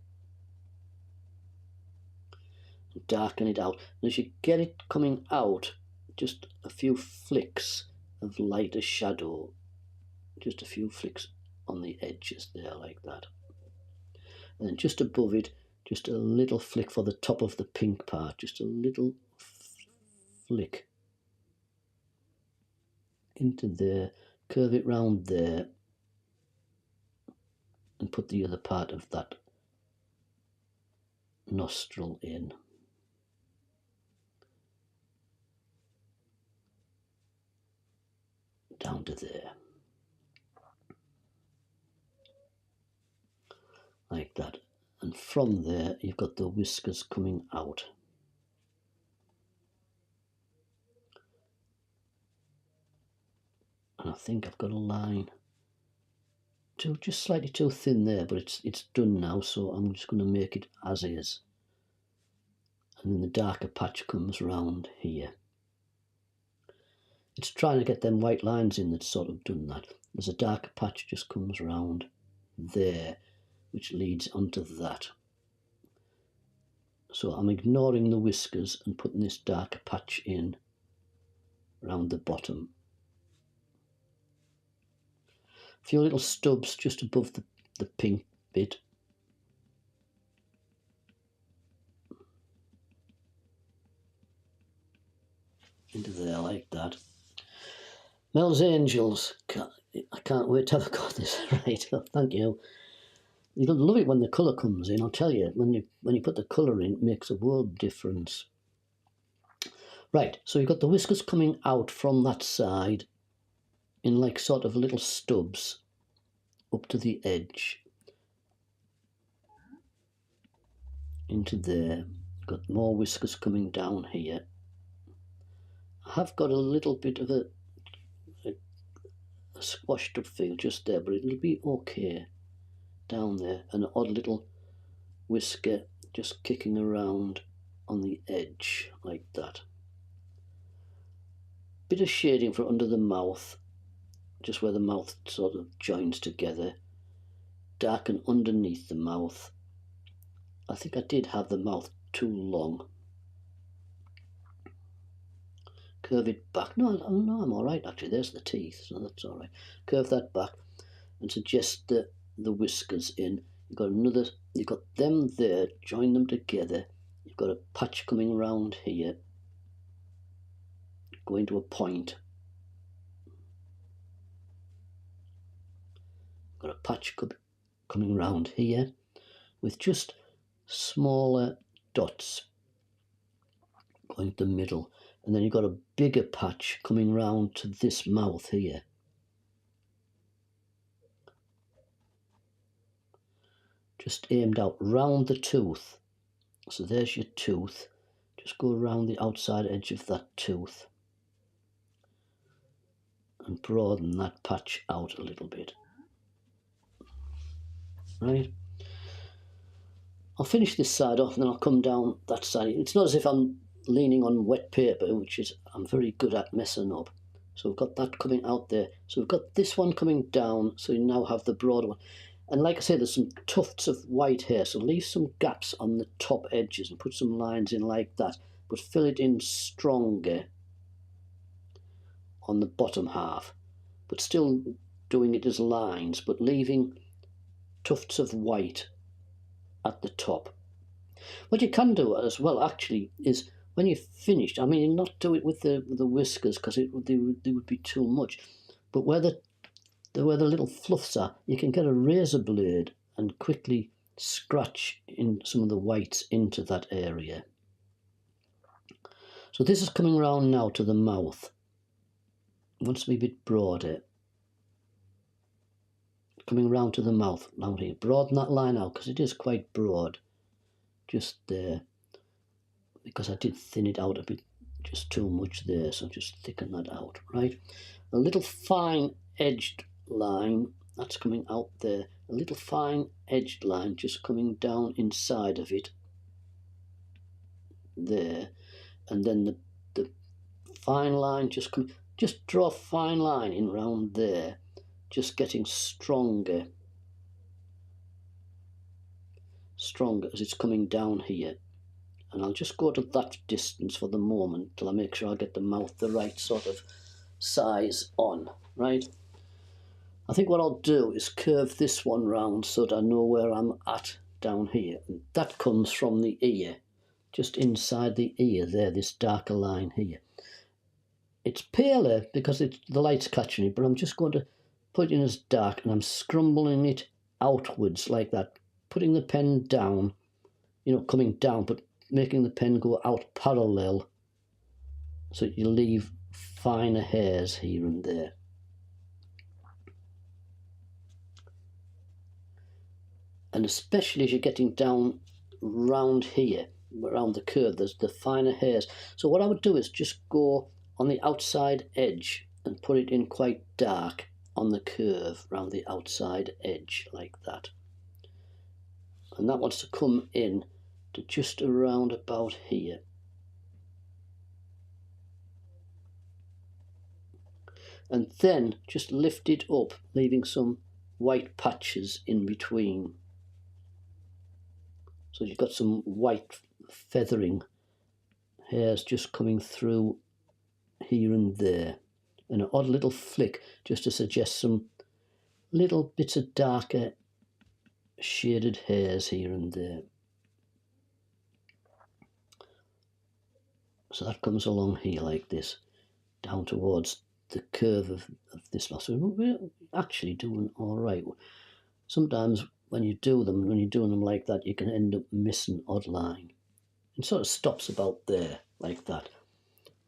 Darken it out. And as you get it coming out, just a few flicks of lighter shadow. Just a few flicks on the edges there like that. And then just above it, just a little flick for the top of the pink part. Just a little flick into there. Curve it round there. And put the other part of that nostril in. Down to there. Like that. And from there you've got the whiskers coming out. And I think I've got a line just slightly too thin there, but it's done now, so I'm just going to make it as is. And then the darker patch comes round here. It's trying to get them white lines in that's sort of done that. There's a darker patch just comes round there, which leads onto that. So I'm ignoring the whiskers and putting this darker patch in around the bottom. A few little stubs just above the pink bit. Into there like that. Mel's Angels. I can't wait till I've got this right. Oh, thank you. You'll love it when the colour comes in, I'll tell you. When you put the colour in, it makes a world difference. Right, so you've got the whiskers coming out from that side in like sort of little stubs up to the edge. Into there. Got more whiskers coming down here. I have got a little bit of a squashed up feel just there, but it'll be okay down there. An odd little whisker just kicking around on the edge like that. Bit of shading for under the mouth, just where the mouth sort of joins together. Darken underneath the mouth. I think I did have the mouth too long. Curve it back. No, I'm all right actually. There's the teeth, so that's all right. Curve that back and suggest the whiskers in. You've got them there. Join them together. You've got a patch coming round here, going to a point. Got a patch coming round here with just smaller dots going to the middle, and then you've got a bigger patch coming round to this mouth here. Just aimed out round the tooth. So there's your tooth. Just go around the outside edge of that tooth and broaden that patch out a little bit. Right. I'll finish this side off and then I'll come down that side. It's not as if I'm leaning on wet paper, which is I'm very good at messing up. So we've got that coming out there. So we've got this one coming down, so you now have the broader one. And like I say, there's some tufts of white hair, so leave some gaps on the top edges and put some lines in like that, but fill it in stronger on the bottom half, but still doing it as lines, but leaving tufts of white at the top. What you can do as well actually is when you've finished, I mean, not do it with the whiskers because they would be too much, but where the little fluffs are, you can get a razor blade and quickly scratch in some of the whites into that area. So this is coming round now to the mouth. It wants to be a bit broader. coming round to the mouth, round here. Broaden that line out, because it is quite broad, just there, because I did thin it out a bit, just too much there, so just thicken that out, right? A little fine edged line, that's coming out there. A little fine edged line just coming down inside of it, there. And then the fine line just come, just draw a fine line in round there, just getting stronger as it's coming down here. And I'll just go to that distance for the moment till I make sure I get the mouth the right sort of size on, right? I think what I'll do is curve this one round so that I know where I'm at down here. And that comes from the ear, just inside the ear there, this darker line here. It's paler because the light's catching it, but I'm just going to put it in as dark, and I'm scrumbling it outwards like that, putting the pen down, you know, coming down, but making the pen go out parallel so you leave finer hairs here and there. And especially as you're getting down round here, around the curve, there's the finer hairs. So what I would do is just go on the outside edge and put it in quite dark on the curve around the outside edge like that. And that wants to come in to just around about here. And then just lift it up, leaving some white patches in between. So you've got some white feathering hairs just coming through here and there. And an odd little flick just to suggest some little bits of darker shaded hairs here and there. So that comes along here like this, down towards the curve of this muscle. We're actually doing all right. Sometimes when you're doing them like that, you can end up missing odd line. It sort of stops about there, like that,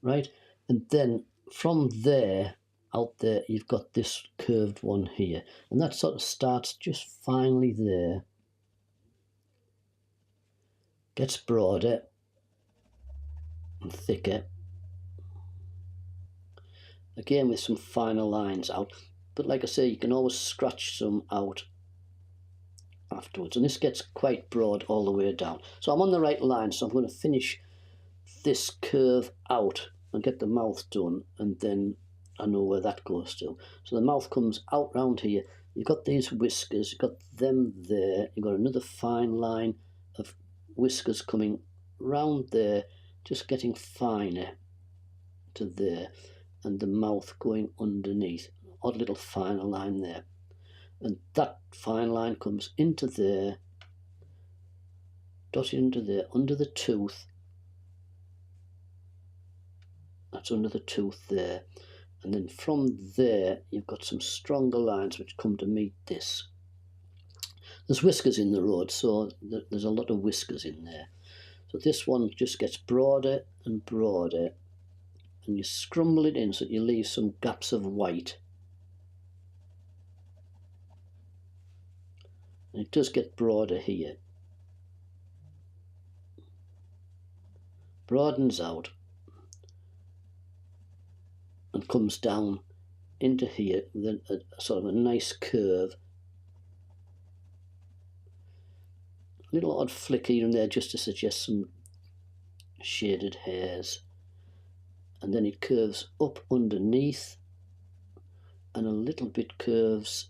right? And then from there, out there, you've got this curved one here. And that sort of starts just finely there, gets broader and thicker, again with some finer lines out, but like I say, you can always scratch some out afterwards, and this gets quite broad all the way down. So I'm on the right line, so I'm going to finish this curve out and get the mouth done, and then I know where that goes to. So the mouth comes out round here, you've got these whiskers, you've got them there, you've got another fine line of whiskers coming round there, just getting finer to there, and the mouth going underneath. Odd little finer line there. And that fine line comes into there, dotted into there, under the tooth. That's under the tooth there. And then from there, you've got some stronger lines which come to meet this. There's whiskers in the road, so there's a lot of whiskers in there. So this one just gets broader and broader, and you scrumble it in so that you leave some gaps of white. And it does get broader here. Broadens out and comes down into here with a sort of a nice curve. A little odd flick here and there just to suggest some shaded hairs. And then it curves up underneath and a little bit curves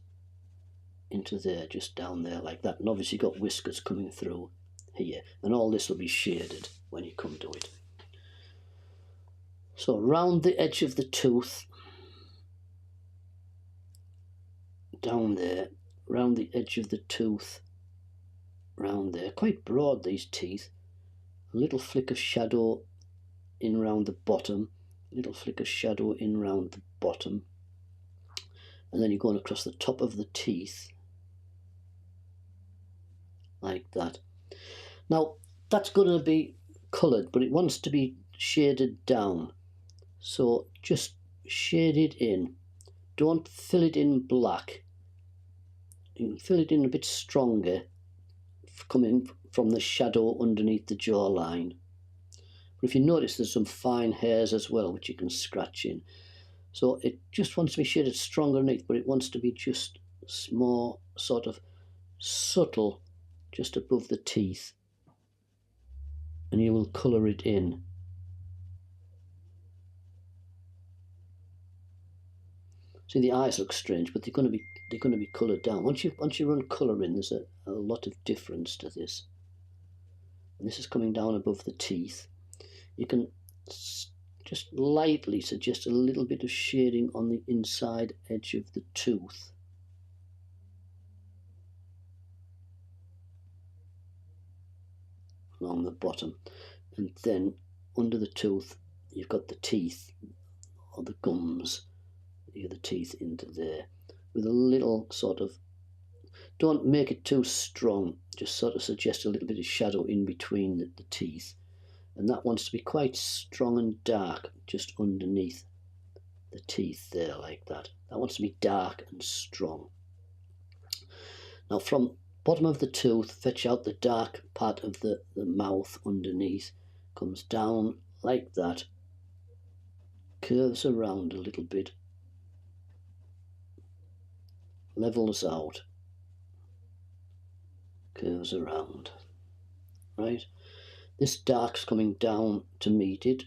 into there, just down there like that. And obviously got whiskers coming through here, and all this will be shaded when you come to it. So round the edge of the tooth, down there, round the edge of the tooth, round there, quite broad these teeth, a little flick of shadow in round the bottom, a little flick of shadow in round the bottom, and then you're going across the top of the teeth like that. Now that's going to be coloured, but it wants to be shaded down, so just shade it in. Don't fill it in black, You can fill it in a bit stronger, coming from the shadow underneath the jawline. But if you notice, there's some fine hairs as well, which you can scratch in. So it just wants to be shaded stronger underneath, but it wants to be just more sort of subtle, just above the teeth. And you will colour it in. See, the eyes look strange, but they're going to be coloured down. Once you run colour in, there's a lot of difference to this. And this is coming down above the teeth. You can just lightly suggest a little bit of shading on the inside edge of the tooth. Along the bottom. And then under the tooth, you've got the teeth, or the gums. You get the teeth into there. With a little sort of, don't make it too strong, just sort of suggest a little bit of shadow in between the teeth. And that wants to be quite strong and dark just underneath the teeth there, like that. That wants to be dark and strong. Now from bottom of the tooth, fetch out the dark part of the mouth underneath. Comes down like that. Curves around a little bit. Levels out. Curves around. Right? This dark's coming down to meet it.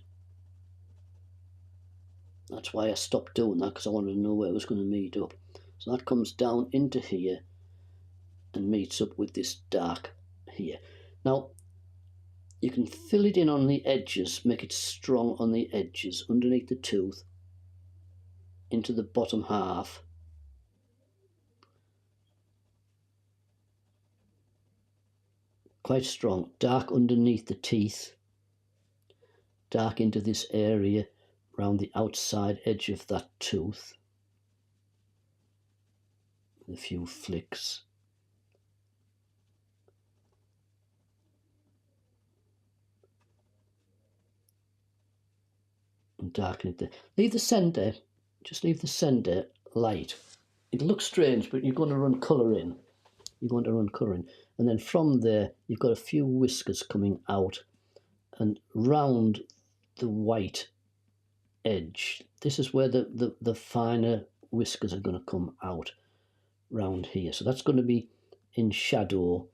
That's why I stopped doing that, because I wanted to know where it was going to meet up. So that comes down into here and meets up with this dark here. Now, you can fill it in on the edges, make it strong on the edges, underneath the tooth, into the bottom half. Quite strong, dark underneath the teeth, dark into this area around the outside edge of that tooth. A few flicks. And darken it there. Leave the centre, just leave the centre light. It looks strange, but you're going to run colour in. You're going to run colour in. And then from there, you've got a few whiskers coming out and round the white edge. This is where the finer whiskers are going to come out round here. So that's going to be in shadow.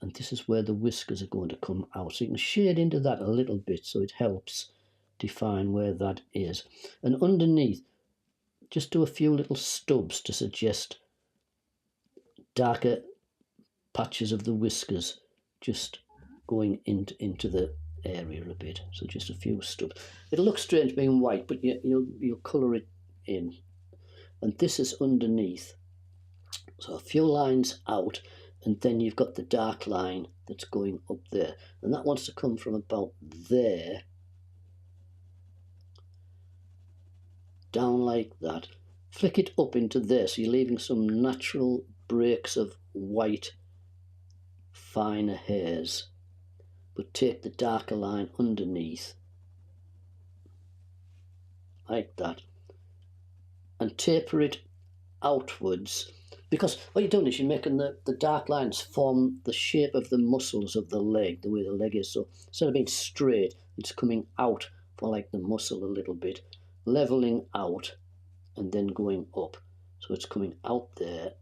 And this is where the whiskers are going to come out. So you can shade into that a little bit so it helps define where that is. And underneath, just do a few little stubs to suggest darker patches of the whiskers just going into the area a bit. So just a few stubs. It'll look strange being white, but you'll colour it in. And this is underneath. So a few lines out, and then you've got the dark line that's going up there. And that wants to come from about there, down like that. Flick it up into there, so you're leaving some natural breaks of white, finer hairs. But take the darker line underneath, like that, and taper it outwards, because what you're doing is you're making the dark lines form the shape of the muscles of the leg, the way the leg is. So instead of being straight, it's coming out for like the muscle a little bit, levelling out and then going up. So it's coming out there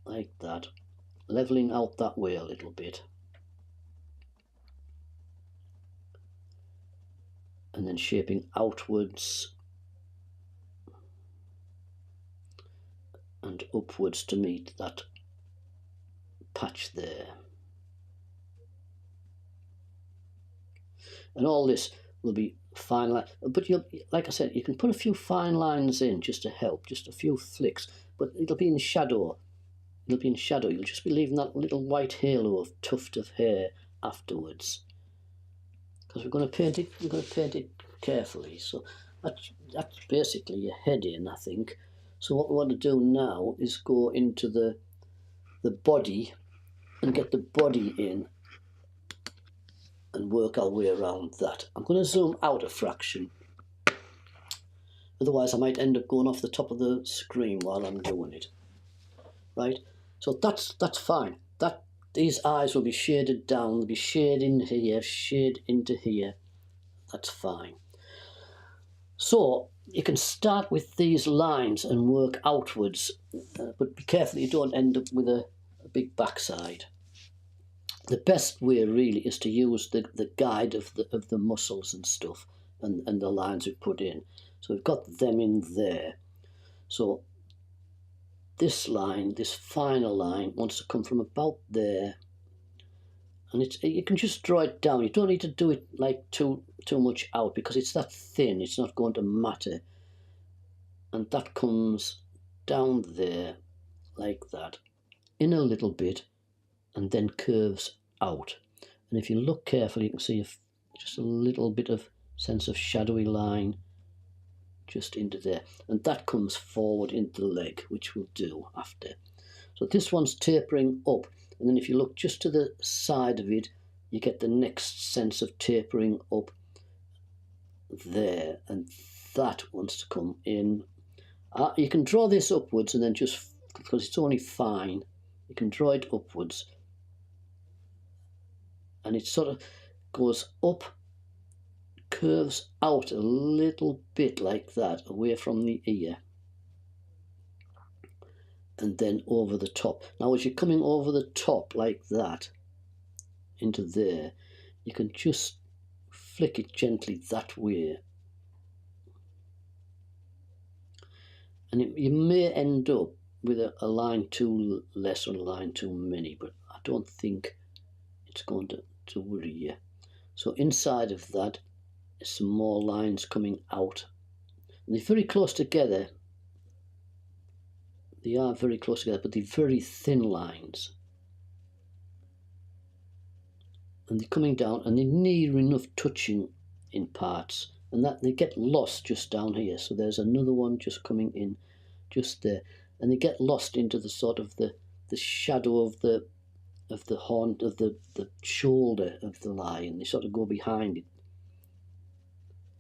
like that, levelling out that way a little bit, and then shaping outwards and upwards to meet that patch there. And all this will be fine line, but like I said, you can put a few fine lines in just to help, just a few flicks, but it'll be in shadow. It'll be in shadow. You'll just be leaving that little white halo of tuft of hair afterwards, because we're going to paint it. We're going to paint it carefully. So that's basically your head in, I think. So what we want to do now is go into the body and get the body in and work our way around that. I'm going to zoom out a fraction. Otherwise I might end up going off the top of the screen while I'm doing it. right? So that's fine. These eyes will be shaded down, they'll be shade in here, shade into here. That's fine. So you can start with these lines and work outwards, but be careful you don't end up with a big backside. The best way really is to use the guide of the muscles and stuff, and the lines we put in. So we've got them in there. So this line, this final line, wants to come from about there, and you can just draw it down. You don't need to do it like too much out, because it's that thin, it's not going to matter. And that comes down there like that, in a little bit, and then curves out. And if you look carefully, you can see just a little bit of sense of shadowy line just into there, and that comes forward into the leg, which we'll do after. So this one's tapering up, and then if you look just to the side of it, you get the next sense of tapering up there, and that wants to come in. You can draw this upwards, and then just, because it's only fine, you can draw it upwards, and it sort of goes up, curves out a little bit like that, away from the ear, and then over the top. Now as you're coming over the top like that into there, you can just flick it gently that way, and you may end up with a line too less or a line too many, but I don't think it's going to worry you. So inside of that, some more lines coming out, and they're very close together. They are very close together, but they're very thin lines, and they're coming down, and they need enough touching in parts, and that they get lost just down here. So there's another one just coming in just there, and they get lost into the sort of the shadow of the horn of the shoulder of the lion. They sort of go behind it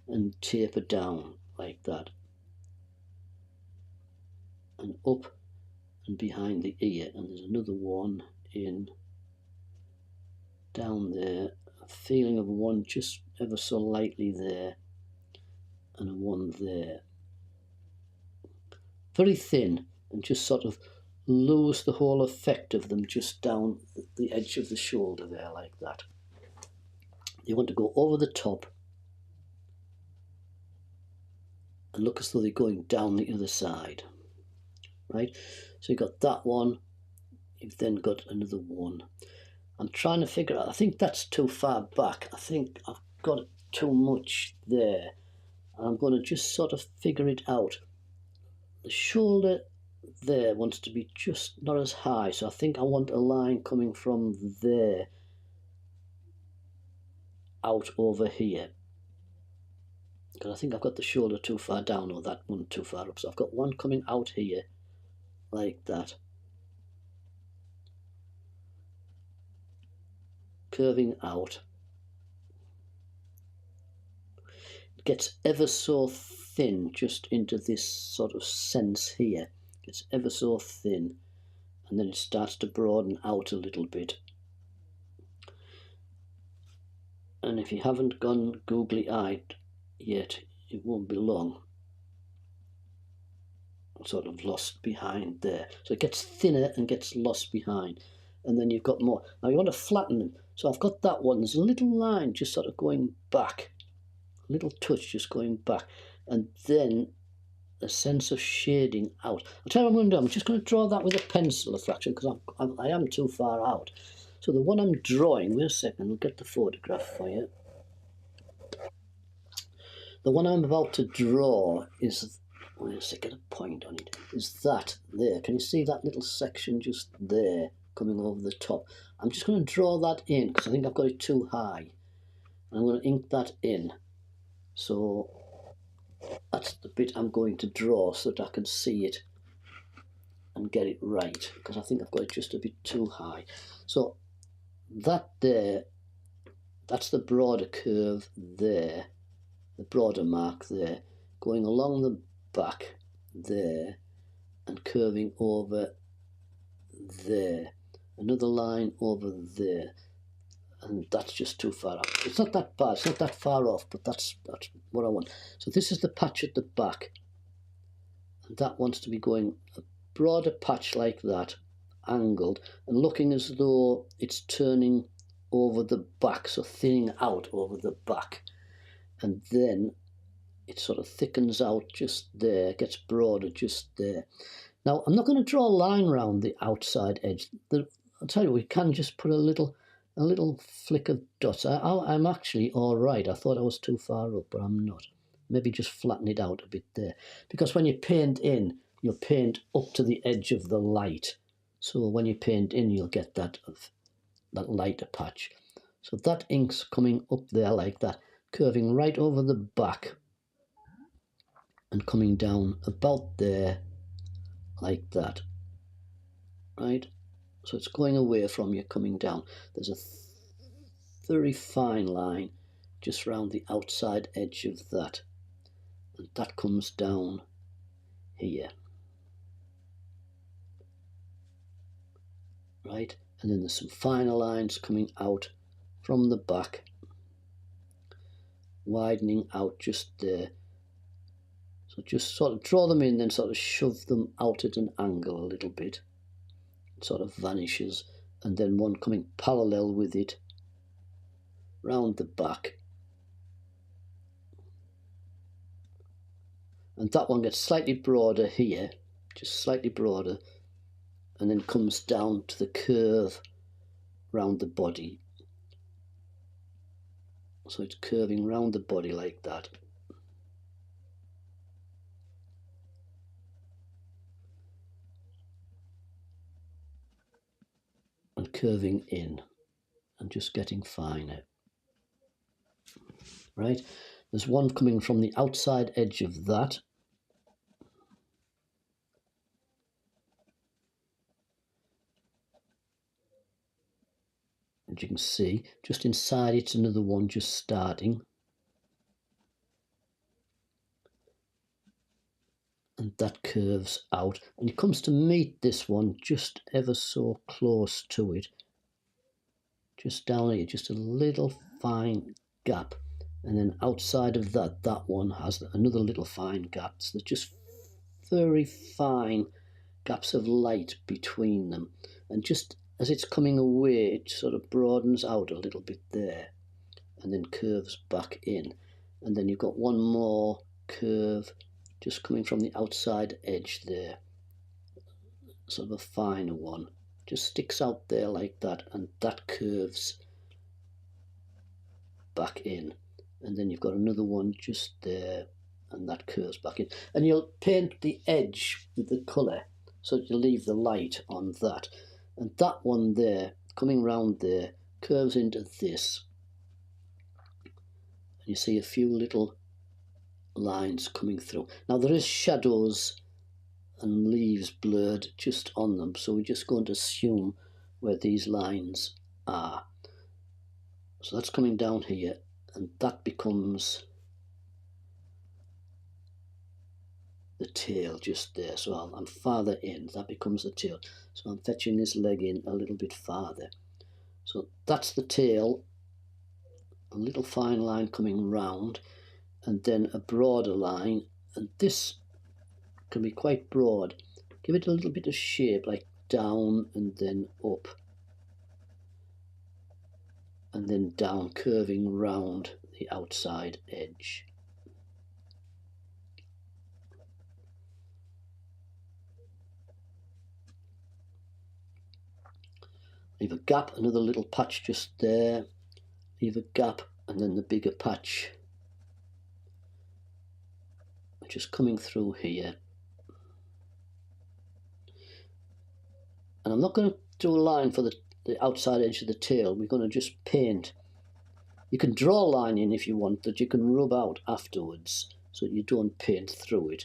and taper down like that, and up and behind the ear. And there's another one in down there, a feeling of one just ever so lightly there, and a one there, very thin, and just sort of lose the whole effect of them just down the edge of the shoulder there like that. You want to go over the top and look as though they're going down the other side, right? So you've got that one, you've then got another one. I'm trying to figure out, I think that's too far back. I think I've got too much there. I'm going to just sort of figure it out. The shoulder there wants to be just not as high, so I think I want a line coming from there out over here, because I think I've got the shoulder too far down, or that one too far up. So I've got one coming out here like that, curving out. It gets ever so thin just into this sort of sense here. It's ever so thin, and then it starts to broaden out a little bit. And if you haven't gone googly-eyed yet, it won't be long. Sort of lost behind there. So it gets thinner and gets lost behind, and then you've got more. Now you want to flatten them. So I've got that one. There's a little line just sort of going back, a little touch just going back, and then a sense of shading out. I'll tell you what I'm going to do. I'm just going to draw that with a pencil, a fraction, because I am too far out. So the one I'm drawing, wait a second, I'll get the photograph for you. The one I'm about to draw is, wait a second, get a point on it, is that there. Can you see that little section just there coming over the top? I'm just going to draw that in, because I think I've got it too high. I'm going to ink that in. So that's the bit I'm going to draw, so that I can see it and get it right, because I think I've got it just a bit too high. So that there, that's the broader curve there, the broader mark there, going along the back there and curving over there, another line over there, and that's just too far up. It's not that bad, it's not that far off, but that's what I want. So this is the patch at the back, and that wants to be going a broader patch like that, angled, and looking as though it's turning over the back, so thinning out over the back, and then it sort of thickens out just there, gets broader just there. Now, I'm not going to draw a line around the outside edge. I'll tell you, we can just put a little flick of dots. I'm actually all right. I thought I was too far up, but I'm not. Maybe just flatten it out a bit there. Because when you paint in, you'll paint up to the edge of the light. So when you paint in, you'll get that lighter patch. So that ink's coming up there like that, curving right over the back and coming down about there like that, right? So it's going away from you, coming down. There's a very fine line just round the outside edge of that, and that comes down here, right? And then there's some finer lines coming out from the back, widening out just there. So just sort of draw them in, then sort of shove them out at an angle a little bit. It sort of vanishes, and then one coming parallel with it round the back. And that one gets slightly broader here, just slightly broader, and then comes down to the curve round the body. So it's curving round the body like that. And curving in and just getting finer. Right? There's one coming from the outside edge of that. As you can see, just inside it's another one just starting. And that curves out, and it comes to meet this one just ever so close to it. Just down here, just a little fine gap. And then outside of that, that one has another little fine gap. So there's just very fine gaps of light between them. And just as it's coming away, it sort of broadens out a little bit there and then curves back in. And then you've got one more curve just coming from the outside edge there. Sort of a finer one. Just sticks out there like that, and that curves back in. And then you've got another one just there, and that curves back in. And you'll paint the edge with the colour so that you leave the light on that. And that one there, coming round there, curves into this. And you see a few little lines coming through. Now there is shadows and leaves blurred just on them, so we're just going to assume where these lines are. So that's coming down here, and that becomes the tail just there. So I'm farther in, that becomes the tail. So I'm fetching this leg in a little bit farther. So that's the tail, a little fine line coming round, and then a broader line, and this can be quite broad. Give it a little bit of shape, like down and then up, and then down, curving round the outside edge. Leave a gap, another little patch just there. Leave a gap, and then the bigger patch just coming through here. And I'm not going to do a line for the outside edge of the tail. We're going to just paint. You can draw a line in if you want, that you can rub out afterwards so you don't paint through it.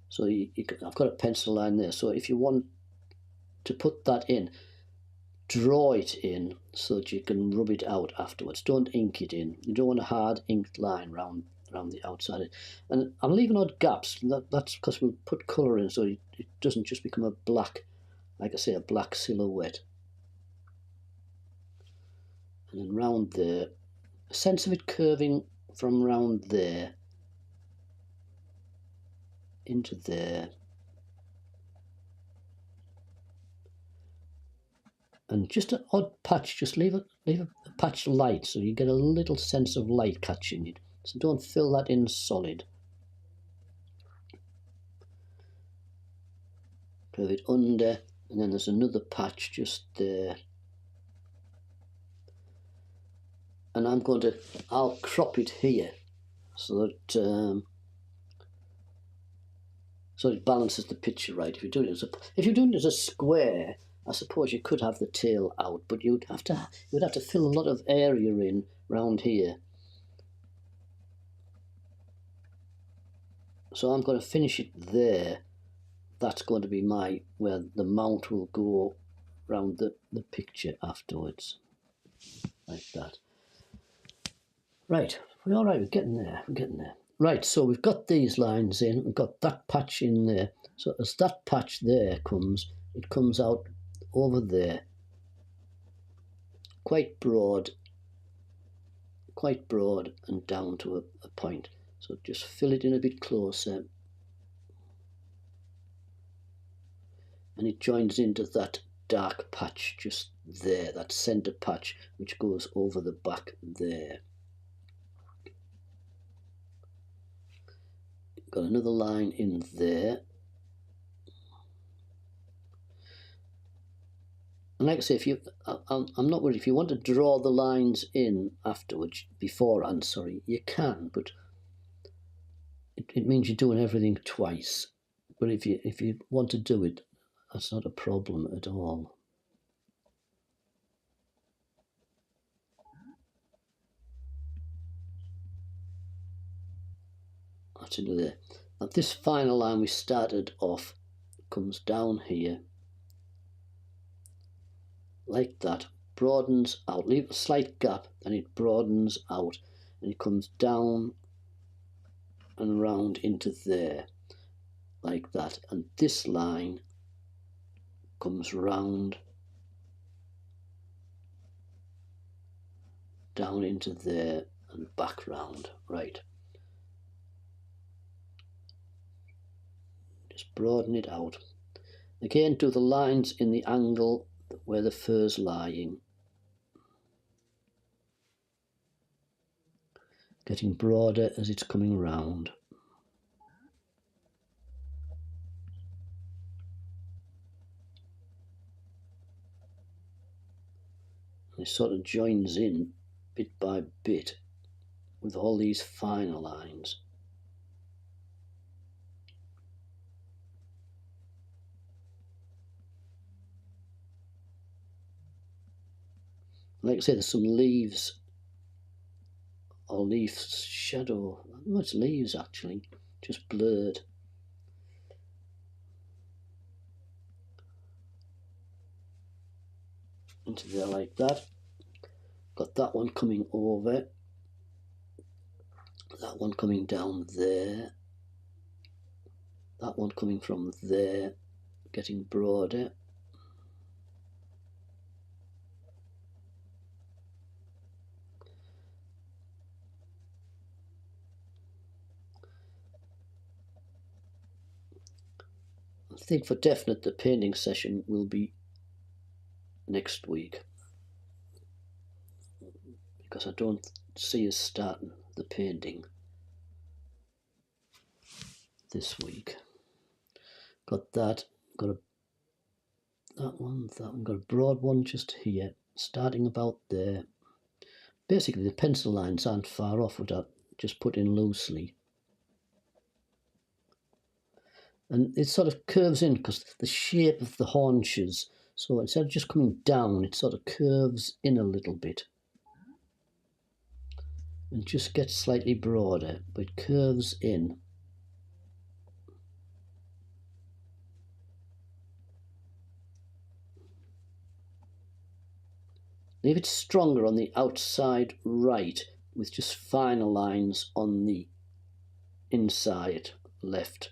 So I've got a pencil line there. So if you want to put that in, draw it in so that you can rub it out afterwards. Don't ink it in. You don't want a hard inked line around the outside. And I'm leaving out gaps. That's because we'll put colour in so it doesn't just become a black like I say, a black silhouette. And then round there, a sense of it curving from round there into there. And just an odd patch, just leave a patch light so you get a little sense of light catching it. So don't fill that in solid. Curve it under, and then there's another patch just there. And I'll crop it here so that so it balances the picture right. If you're doing it as a square, I suppose you could have the tail out, but you'd have to fill a lot of area in round here. So I'm going to finish it there. That's going to be where the mount will go round the picture afterwards, like that. Right, we're all right. We're getting there. Right, so we've got these lines in. We've got that patch in there. So as that patch there comes, it comes out over there, quite broad and down to a point. So just fill it in a bit closer, and it joins into that dark patch just there, that centre patch which goes over the back there. Got another line in there. And like I say, I'm not worried. If you want to draw the lines in afterwards, beforehand, sorry, you can, but it means you're doing everything twice. But if you want to do it, that's not a problem at all. That's into there. Now this final line we started off comes down here, like that, broadens out, leave a slight gap, and it broadens out, and it comes down and round into there, like that. And this line comes round down into there and back round. Right, just broaden it out. Again, do the lines in the angle where the fur's lying, getting broader as it's coming round. And it sort of joins in bit by bit with all these finer lines. Like I say, there's some leaves or leaf shadow. No, it's leaves actually, just blurred. Into there like that. Got that one coming over, that one coming down there, that one coming from there, getting broader. I think for definite the painting session will be next week, because I don't see us starting the painting this week. Got that, that one, got a broad one just here, starting about there. Basically the pencil lines aren't far off, what I just put in loosely. And it sort of curves in because the shape of the haunches, so instead of just coming down, it sort of curves in a little bit and just gets slightly broader, but it curves in. Leave it stronger on the outside right with just finer lines on the inside left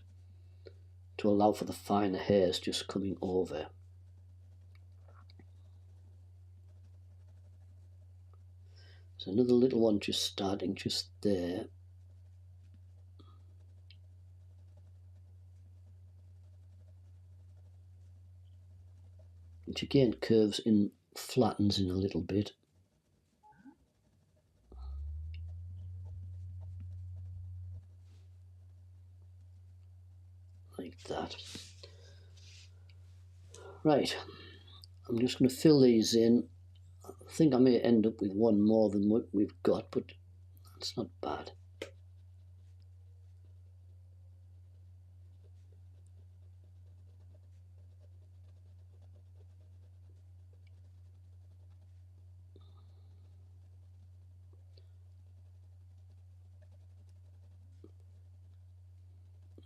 to allow for the finer hairs just coming over. There's another little one just starting just there. Which again curves in, flattens in a little bit. Like that. Right, I'm just going to fill these in. I think I may end up with one more than what we've got, but that's not bad.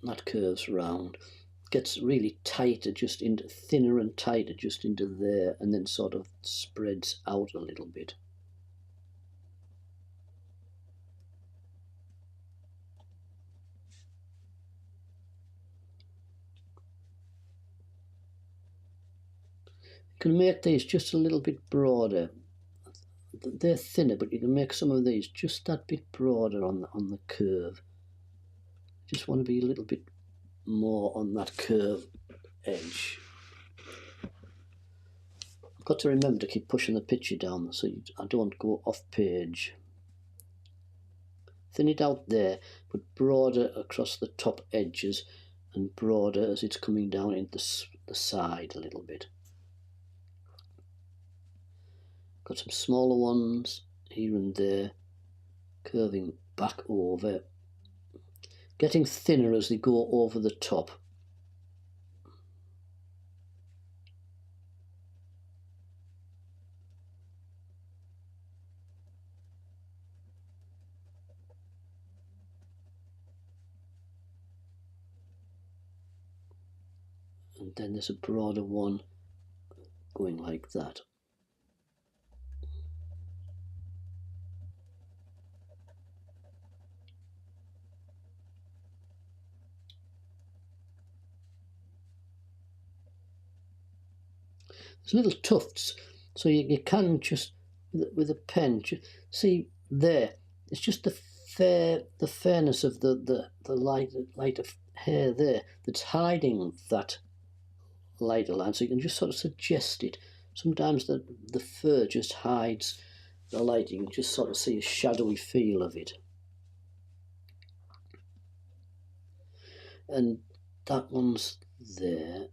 That curves round, gets really tighter, just into thinner and tighter just into there, and then sort of spreads out a little bit. You can make these just a little bit broader. They're thinner, but you can make some of these just that bit broader on the curve. Just want to be a little bit more on that curve edge. I've got to remember to keep pushing the picture down so I don't go off page. Thin it out there, but broader across the top edges and broader as it's coming down into the side a little bit. Got some smaller ones here and there, curving back over, getting thinner as they go over the top. And then there's a broader one going like that. There's little tufts, so you can just, with a pen, see there, it's just the fairness of the lighter hair there that's hiding that lighter line, so you can just sort of suggest it. Sometimes the fur just hides the light, you can just sort of see a shadowy feel of it. And that one's there.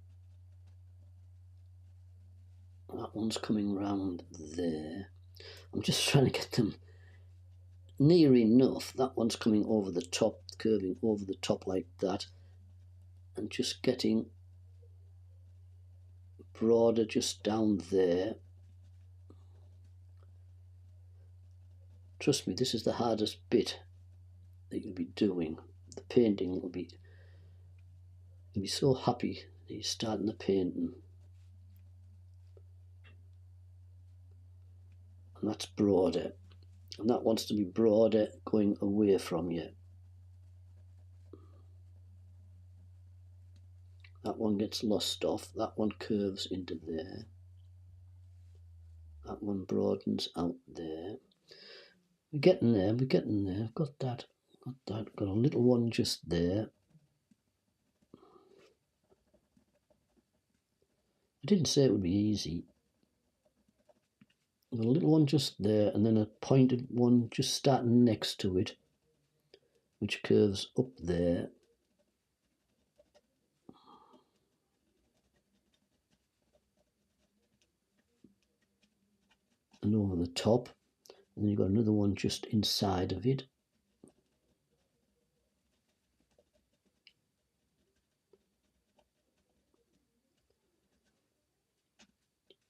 That one's coming round there. I'm just trying to get them near enough. That one's coming over the top, curving over the top like that, and just getting broader just down there. Trust me, this is the hardest bit that you'll be doing. The painting will be, you'll be so happy that you're starting the painting. And that's broader. And that wants to be broader going away from you. That one gets lost off. That one curves into there. That one broadens out there. We're getting there, we're getting there. I've got that, got a little one just there. I didn't say it would be easy. Got a little one just there, and then a pointed one just starting next to it, which curves up there. And over the top. And then you've got another one just inside of it.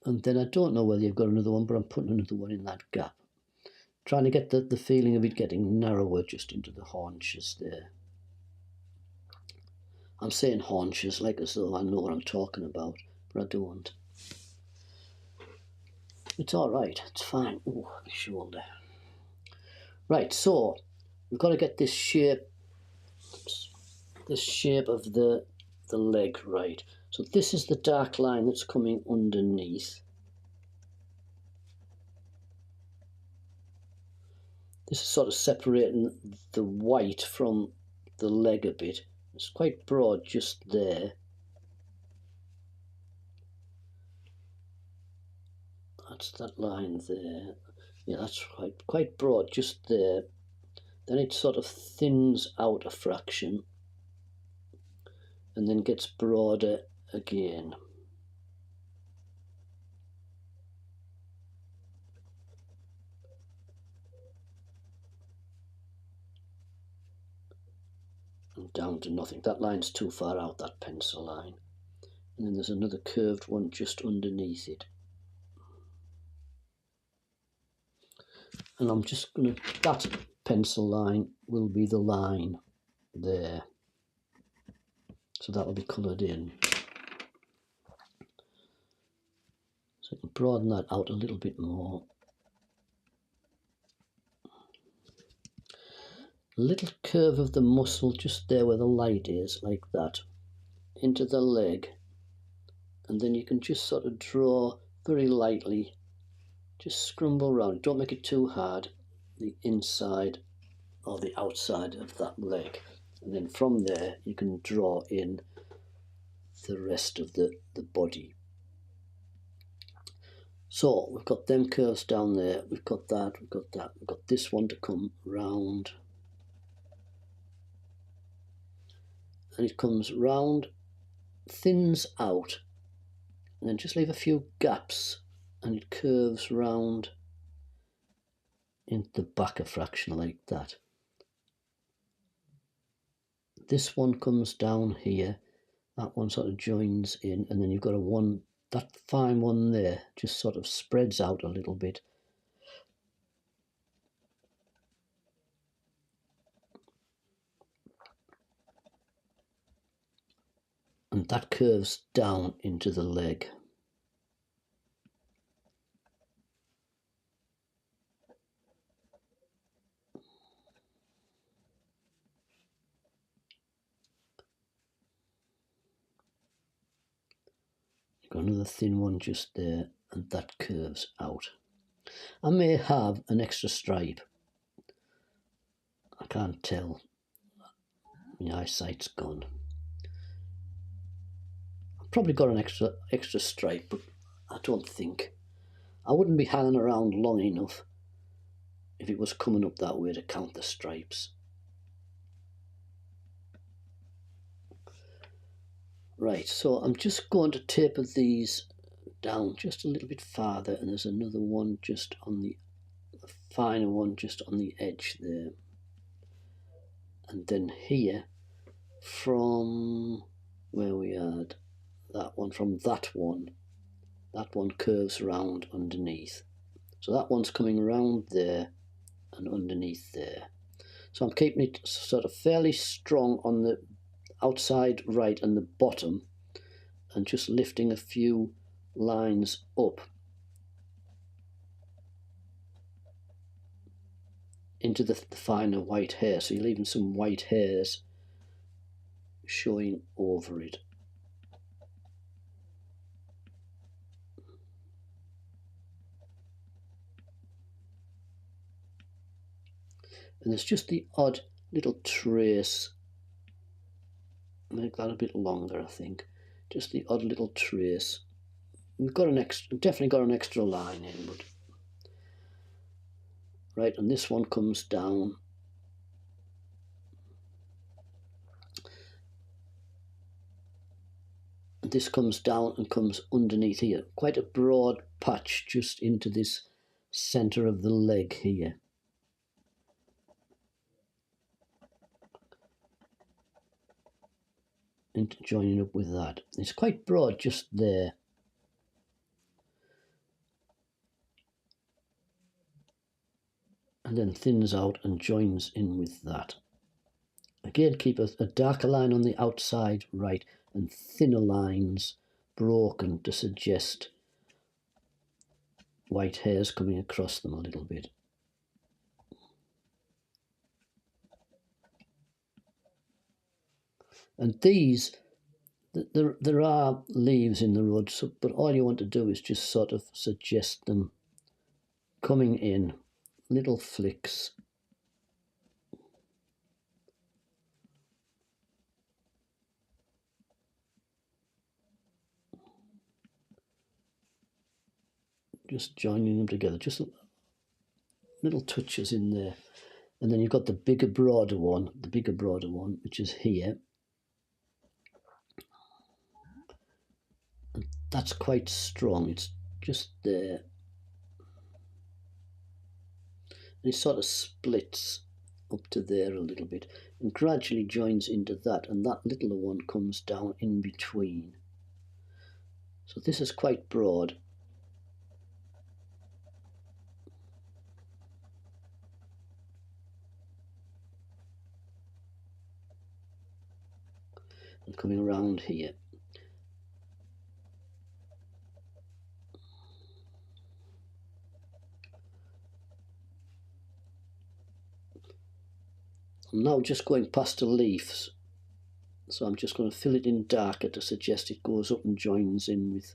And then I don't know whether you've got another one, but I'm putting another one in that gap. Trying to get the feeling of it getting narrower just into the haunches there. I'm saying haunches like as though I know what I'm talking about, but I don't. It's all right, it's fine. Oh, my shoulder. Right, so we've got to get this shape of the leg right. So this is the dark line that's coming underneath. This is sort of separating the white from the leg a bit. It's quite broad just there. That's that line there. Yeah, that's quite broad just there. Then it sort of thins out a fraction and then gets broader again. And down to nothing. That line's too far out, that pencil line. And then there's another curved one just underneath it. And I'm just going to, that pencil line will be the line there. So that will be coloured in. So I can broaden that out a little bit more. A little curve of the muscle just there where the light is, like that, into the leg. And then you can just sort of draw very lightly, just scrumble around. Don't make it too hard, the inside or the outside of that leg. And then from there you can draw in the rest of the body. So we've got them curves down there, we've got that, we've got this one to come round. And it comes round, thins out, and then just leave a few gaps and it curves round into the back a fraction like that. This one comes down here, that one sort of joins in, and then you've got a one, that fine one there just sort of spreads out a little bit. And that curves down into the leg. You've got another thin one just there, and that curves out. I may have an extra stripe. I can't tell. My eyesight's gone. I've probably got an extra stripe, but I don't think. I wouldn't be hanging around long enough if it was coming up that way to count the stripes. Right, so I'm just going to taper these down just a little bit farther, and there's another one just on the finer one just on the edge there. And then here, from where we had that one, from that one curves round underneath. So that one's coming round there and underneath there. So I'm keeping it sort of fairly strong on the outside right and the bottom, and just lifting a few lines up into the finer white hair. So you're leaving some white hairs showing over it. And there's just the odd little trace. Make that a bit longer, I think. Just the odd little trace. We've got definitely got an extra line in, but right, and this one comes down. And this comes down and comes underneath here. Quite a broad patch just into this centre of the leg here. And joining up with that. It's quite broad just there. And then thins out and joins in with that. Again, keep a darker line on the outside right and thinner lines broken to suggest white hairs coming across them a little bit. And these, there are leaves in the road, so, but all you want to do is just sort of suggest them coming in, little flicks, just joining them together, just little touches in there. And then you've got the bigger, broader one, which is here. And that's quite strong, it's just there. And it sort of splits up to there a little bit and gradually joins into that, and that littler one comes down in between. So this is quite broad. And coming around here. I'm now just going past the leaves, so I'm just going to fill it in darker to suggest it goes up and joins in with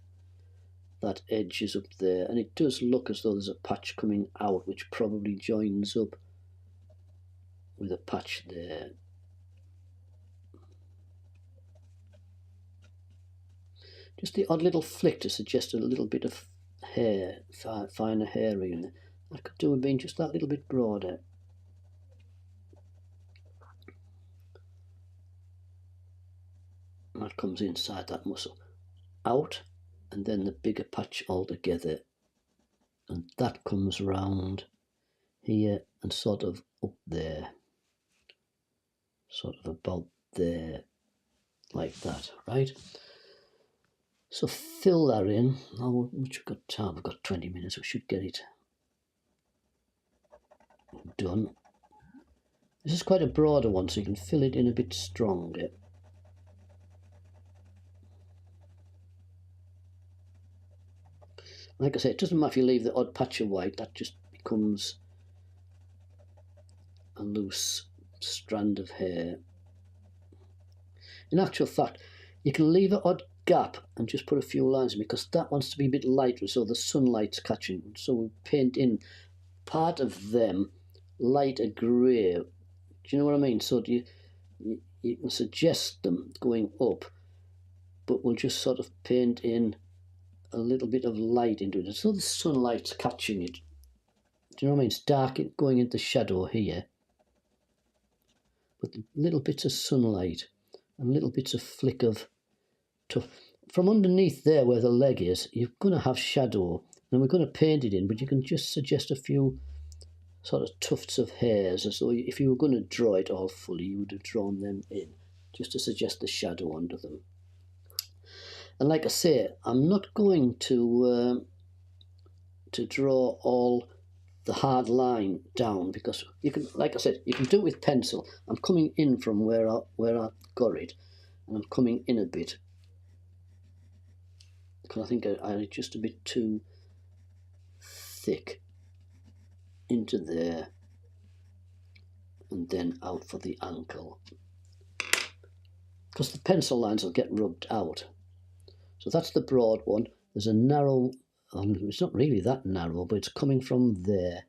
that edge is up there. And it does look as though there's a patch coming out which probably joins up with a patch there. Just the odd little flick to suggest a little bit of hair, finer hair in there. That could do with being just that little bit broader. That comes inside that muscle, out, and then the bigger patch altogether, and that comes round here and sort of up there, sort of about there, like that, right? So fill that in. Now, we've got time, we've got 20 minutes, we should get it done. This is quite a broader one, so you can fill it in a bit stronger. Like I say, it doesn't matter if you leave the odd patch of white, that just becomes a loose strand of hair. In actual fact, you can leave an odd gap and just put a few lines in, because that wants to be a bit lighter so the sunlight's catching. So we paint in part of them lighter grey. Do you know what I mean? So you can suggest them going up, but we'll just sort of paint in a little bit of light into it, so the sunlight's catching it. Do you know what I mean? It's dark going into shadow here, but the little bits of sunlight and little bits of flick of tuff. From underneath there where the leg is, you're going to have shadow, and we're going to paint it in, but you can just suggest a few sort of tufts of hairs, as though if you were going to draw it all fully, you would have drawn them in, just to suggest the shadow under them. And like I say, I'm not going to draw all the hard line down, because you can, like I said, you can do it with pencil. I'm coming in from where I got it, and I'm coming in a bit, because I think I just a bit too thick into there, and then out for the ankle, because the pencil lines will get rubbed out. So that's the broad one. There's a narrow, it's not really that narrow, but it's coming from there,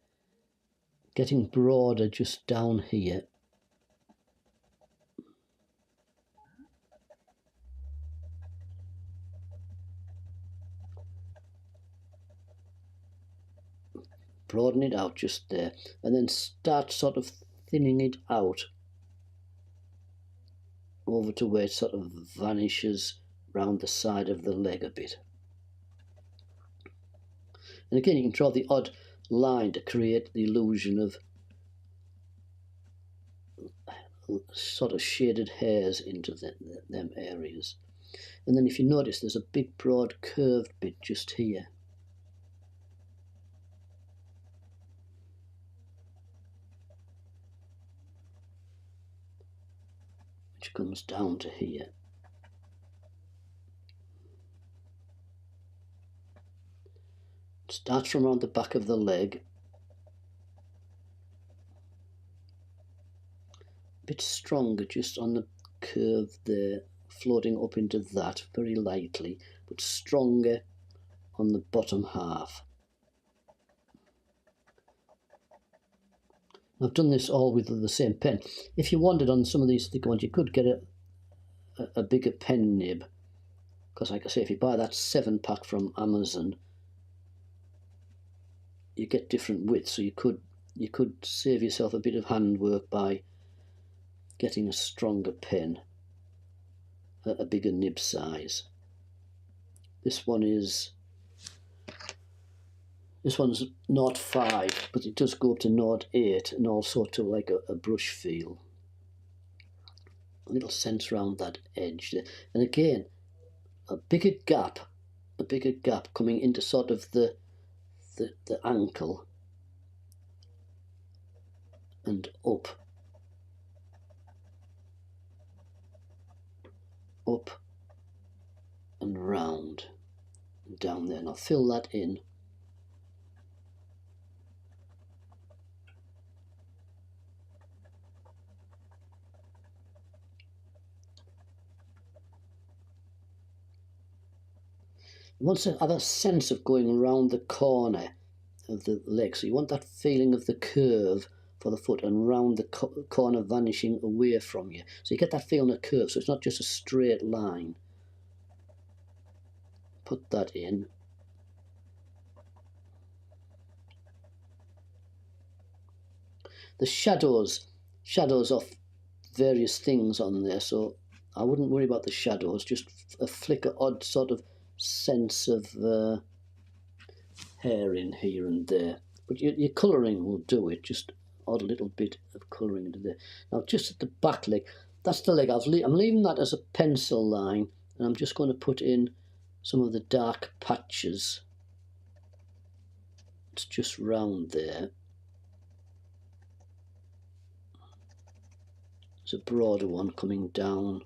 getting broader just down here. Broaden it out just there, and then start sort of thinning it out over to where it sort of vanishes round the side of the leg a bit. And again, you can draw the odd line to create the illusion of sort of shaded hairs into them areas. And then if you notice, there's a big broad curved bit just here. Which comes down to here. It starts from around the back of the leg. A bit stronger just on the curve there, floating up into that very lightly, but stronger on the bottom half. I've done this all with the same pen. If you wanted on some of these thicker ones, you could get a bigger pen nib, because like I say, if you buy that 7-pack from Amazon, you get different widths, so you could save yourself a bit of handwork by getting a stronger pen, a bigger nib size. This one's 0.5, but it does go up to 0.8 and also to like a brush feel. A little sense around that edge there. And again, a bigger gap coming into sort of the ankle and up and round and down there. And I'll fill that in. You want to have a sense of going around the corner of the leg, so you want that feeling of the curve for the foot and round the corner vanishing away from you. So you get that feeling of curve, so it's not just a straight line. Put that in. The shadows of various things on there, so I wouldn't worry about the shadows, just a flicker, odd sort of sense of hair in here and there. But your colouring will do it, just odd little bit of colouring into there. Now just at the back leg, that's the leg. I'm leaving that as a pencil line, and I'm just going to put in some of the dark patches. It's just round there. There's a broader one coming down,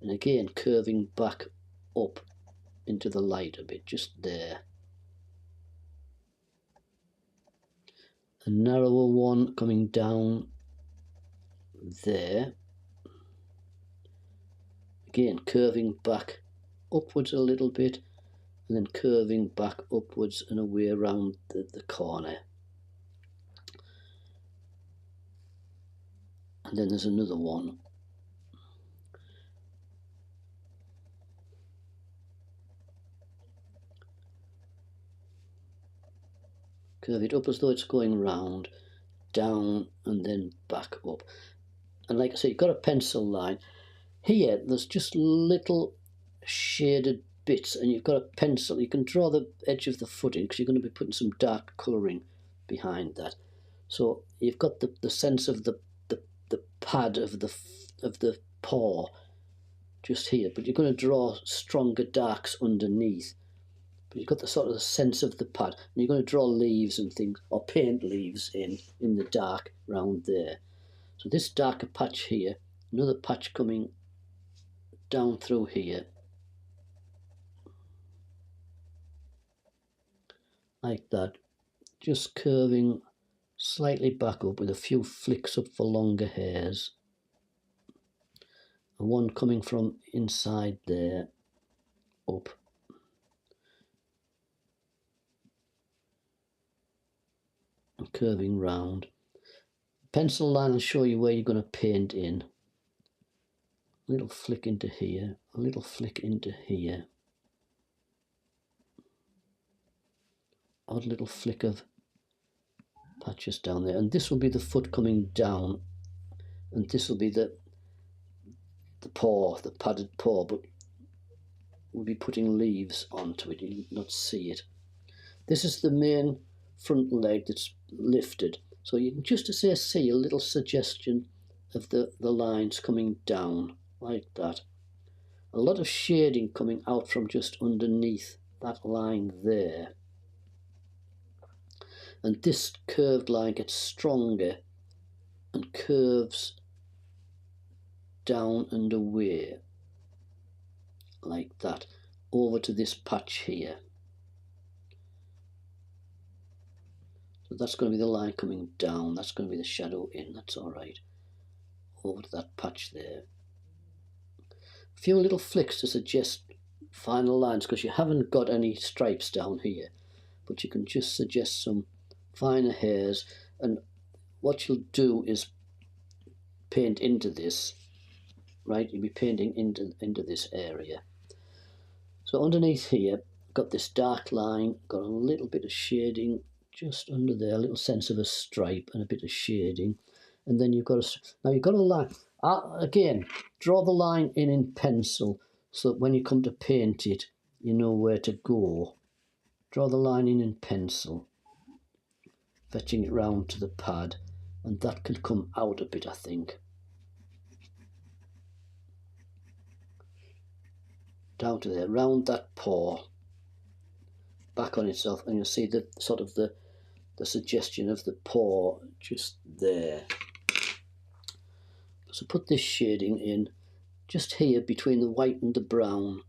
and again curving back up into the light a bit, just there. A narrower one coming down there. Again curving back upwards a little bit, and then curving back upwards and away around the corner. And then there's another one. Curve it up as though it's going round, down, and then back up. And like I say, you've got a pencil line. Here, there's just little shaded bits, and you've got a pencil. You can draw the edge of the foot in, because you're going to be putting some dark colouring behind that. So you've got the sense of the pad of the paw just here, but you're going to draw stronger darks underneath. But you've got the sort of the sense of the pad, and you're going to draw leaves and things, or paint leaves in the dark round there. So this darker patch here, another patch coming down through here, like that, just curving slightly back up with a few flicks up for longer hairs. And one coming from inside there, up. And curving round. Pencil line will show you where you're going to paint in. A little flick into here, a little flick into here. Odd little flick of patches down there. And this will be the foot coming down. And this will be the paw, the padded paw, but we'll be putting leaves onto it. You'll not see it. This is the main front leg that's lifted. So you can just see a little suggestion of the lines coming down like that. A lot of shading coming out from just underneath that line there. And this curved line gets stronger and curves down and away like that over to this patch here. So that's going to be the line coming down, that's going to be the shadow in, that's alright. Over to that patch there. A few little flicks to suggest final lines, because you haven't got any stripes down here, but you can just suggest some finer hairs. And what you'll do is paint into this, right? You'll be painting into this area. So underneath here, got this dark line, got a little bit of shading just under there, a little sense of a stripe and a bit of shading. And then you've got now you've got a line. Again, draw the line in pencil so that when you come to paint it, you know where to go. Draw the line in pencil, fetching it round to the pad, and that can come out a bit, I think. Down to there, round that paw, back on itself, and you'll see the sort of the suggestion of the paw just there. So put this shading in just here between the white and the brown.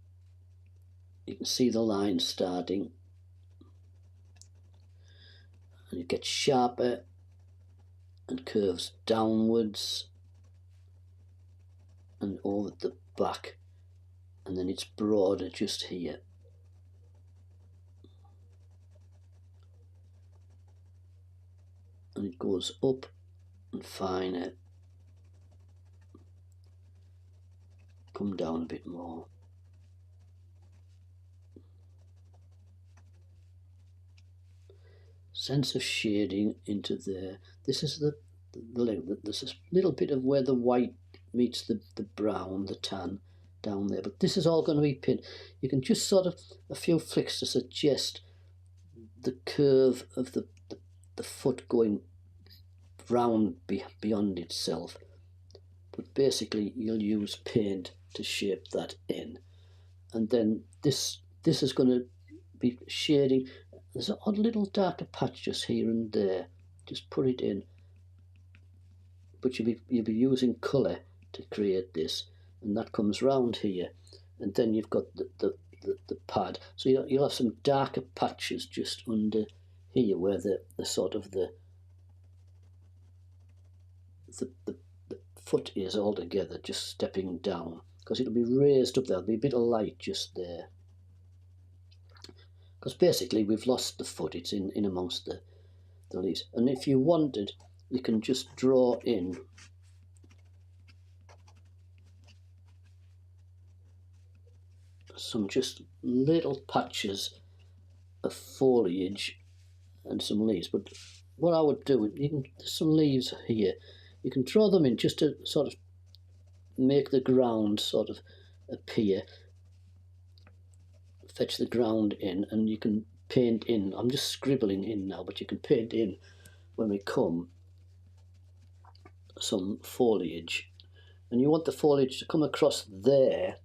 You can see the line starting, and it gets sharper and curves downwards and over the back, and then it's broader just here. And it goes up and finer, come down a bit more. Sense of shading into there. This is the length. There's a little bit of where the white meets the brown, the tan down there, but this is all going to be pinned. You can just sort of a few flicks to suggest the curve of the foot going round beyond itself, but basically you'll use paint to shape that in. And then this is going to be shading. There's an odd little darker patch just here and there. Just put it in, but you'll be using colour to create this, and that comes round here, and then you've got the pad. So you'll have some darker patches just under here where the sort of the foot is all together, just stepping down, because it'll be raised up there. There'll be a bit of light just there, because basically we've lost the foot. It's in amongst the leaves. And if you wanted, you can just draw in some just little patches of foliage and some leaves. But what I would do, there's some leaves here, you can draw them in just to sort of make the ground sort of appear. Fetch the ground in, and you can paint in. I'm just scribbling in now, but you can paint in when we come some foliage. And you want the foliage to come across there.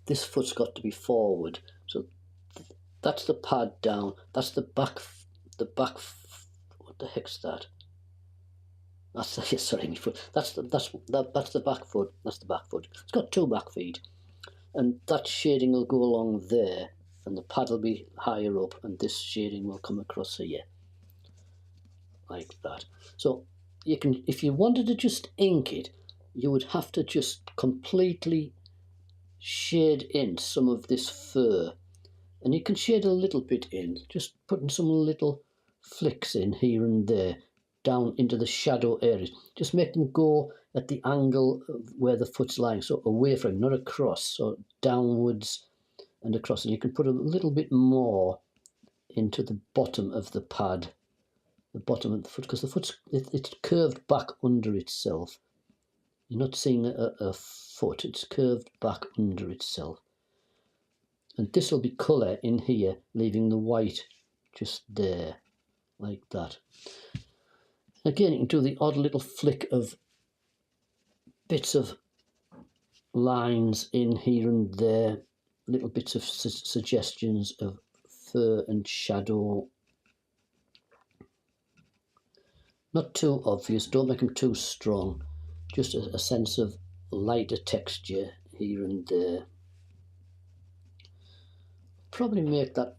This foot's got to be forward, so that's the pad down. That's the back. What the heck's that? That's sorry, my foot. That's the back foot. That's the back foot. It's got two back feet, and that shading will go along there, and the pad will be higher up, and this shading will come across here, like that. So you can, if you wanted to just ink it, you would have to just completely shade in some of this fur, and you can shade a little bit in, just putting some little flicks in here and there, down into the shadow areas. Just make them go at the angle of where the foot's lying, so away from, not across, so downwards and across. And you can put a little bit more into the bottom of the pad, the bottom of the foot, because the foot's it's curved back under itself. You're not seeing a foot, it's curved back under itself. And this will be colour in here, leaving the white just there, like that. Again, you can do the odd little flick of bits of lines in here and there, little bits of suggestions of fur and shadow. Not too obvious, don't make them too strong, just a sense of lighter texture here and there. Probably make that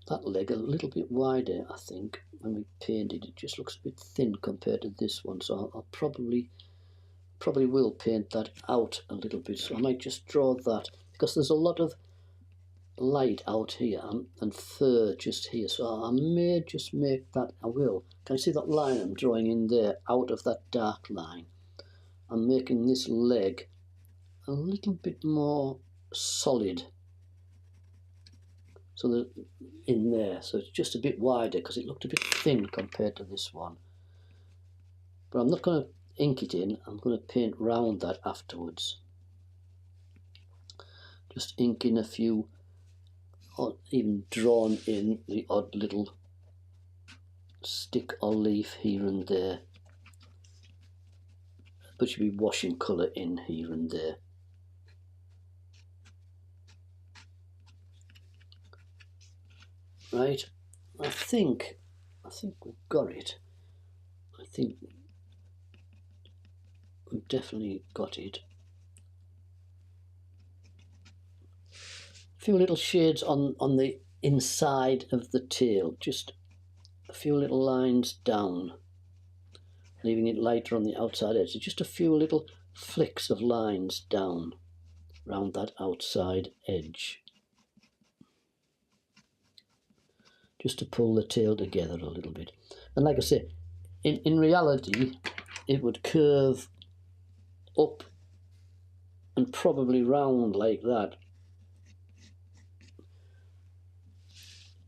leg a little bit wider, I think. When we paint it, it just looks a bit thin compared to this one, so I'll probably will paint that out a little bit. So I might just draw that, because there's a lot of light out here and fur just here, so I may just make that. I will. Can you see that line I'm drawing in there out of that dark line? I'm making this leg a little bit more solid, so that in there, so it's just a bit wider because it looked a bit thin compared to this one. But I'm not going to ink it in, I'm going to paint round that afterwards. Just ink in a few, or even drawn in the odd little stick or leaf here and there, but you'll be washing colour in here and there. Right, I think we've got it. I think we've definitely got it. A few little shades on the inside of the tail, just a few little lines down, leaving it lighter on the outside edge. Just a few little flicks of lines down round that outside edge, just to pull the tail together a little bit. And like I say, in reality it would curve up and probably round like that,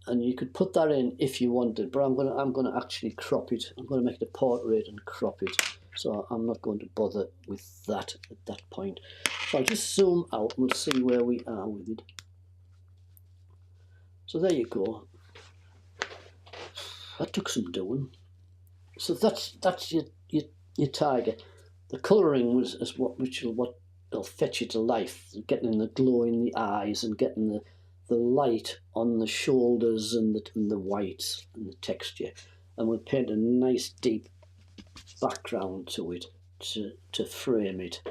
and you could put that in if you wanted, but I'm gonna actually crop it. I'm going to make it a portrait and crop it, so I'm not going to bother with that at that point. So I'll just zoom out and we'll see where we are with it. So there you go. That took some doing. So that's your tiger. The colouring was what'll fetch it to life, getting the glow in the eyes and getting the light on the shoulders and the whites and the texture, and we'll paint a nice deep background to it to frame it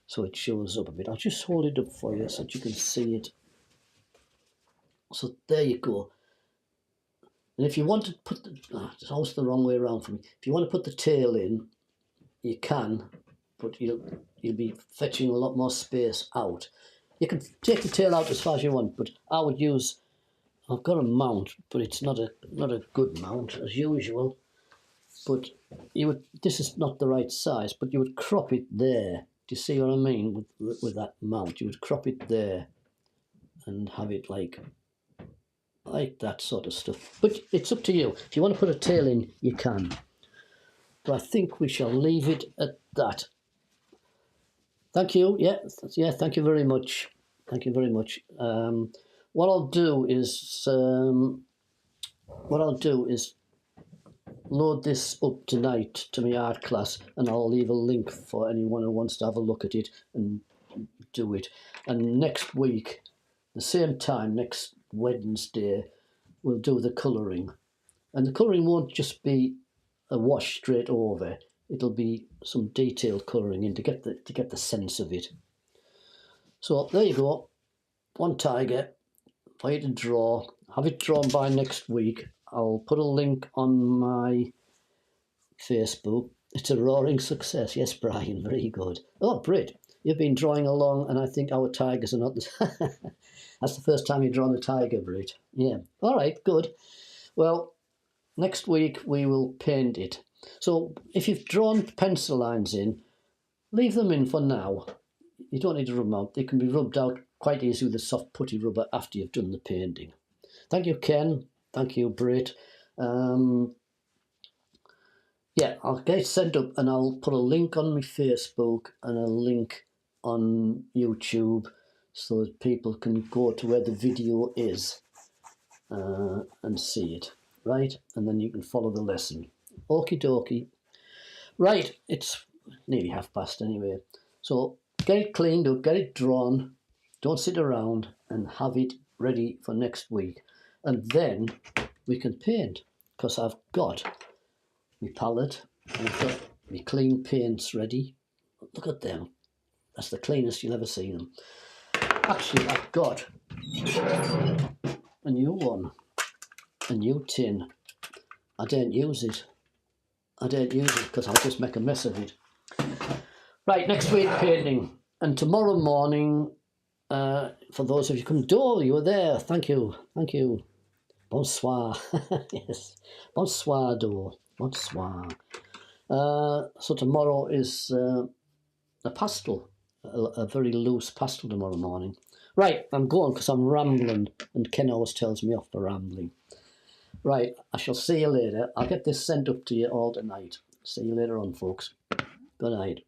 so it shows up a bit. I'll just hold it up for you so that you can see it. So there you go. And if you want to put it's always the wrong way around for me. If you want to put the tail in, you can, but you'll be fetching a lot more space out. You can take the tail out as far as you want, but I would use, I've got a mount, but it's not a good mount as usual. But this is not the right size, but you would crop it there. Do you see what I mean with that mount? You would crop it there and have it like that sort of stuff. But it's up to you. If you want to put a tail in, you can. But I think we shall leave it at that. Thank you. Yeah. Thank you very much. Thank you very much. What I'll do is load this up tonight to my art class, and I'll leave a link for anyone who wants to have a look at it and do it. And next week, the same time, next Wednesday, we'll do the colouring. And the colouring won't just be a wash straight over. It'll be some detailed colouring in to get the sense of it. So there you go. One tiger for you to draw. Have it drawn by next week. I'll put a link on my Facebook. It's a roaring success. Yes, Brian, very good. Oh, Brit, you've been drawing along, and I think our tigers are not the... That's the first time you've drawn a tiger, Brit. Yeah. All right, good. Well, next week we will paint it. So if you've drawn pencil lines in, leave them in for now. You don't need to rub them out. They can be rubbed out quite easily with a soft putty rubber after you've done the painting. Thank you, Ken. Thank you, Brit. Yeah, I'll get it sent up, and I'll put a link on my Facebook and a link on YouTube so that people can go to where the video is and see it, right? And then you can follow the lesson. Okie dokie. Right, it's nearly past anyway. So get it cleaned up, get it drawn. Don't sit around, and have it ready for next week. And then we can paint, because I've got my palette and I've got my clean paints ready. Look at them. That's the cleanest you'll ever see them. Actually, I've got a new one, a new tin. I don't use it. I don't use it because I'll just make a mess of it. Right, next week painting. And tomorrow morning, for those of you who couldn't do, you were there. Thank you. Thank you. Bonsoir. Yes. Bonsoir, do. Bonsoir. So tomorrow is a pastel, a very loose pastel tomorrow morning. Right, I'm going because I'm rambling, and Ken always tells me off for rambling. Right, I shall see you later. I'll get this sent up to you all tonight. See you later on, folks. Good night.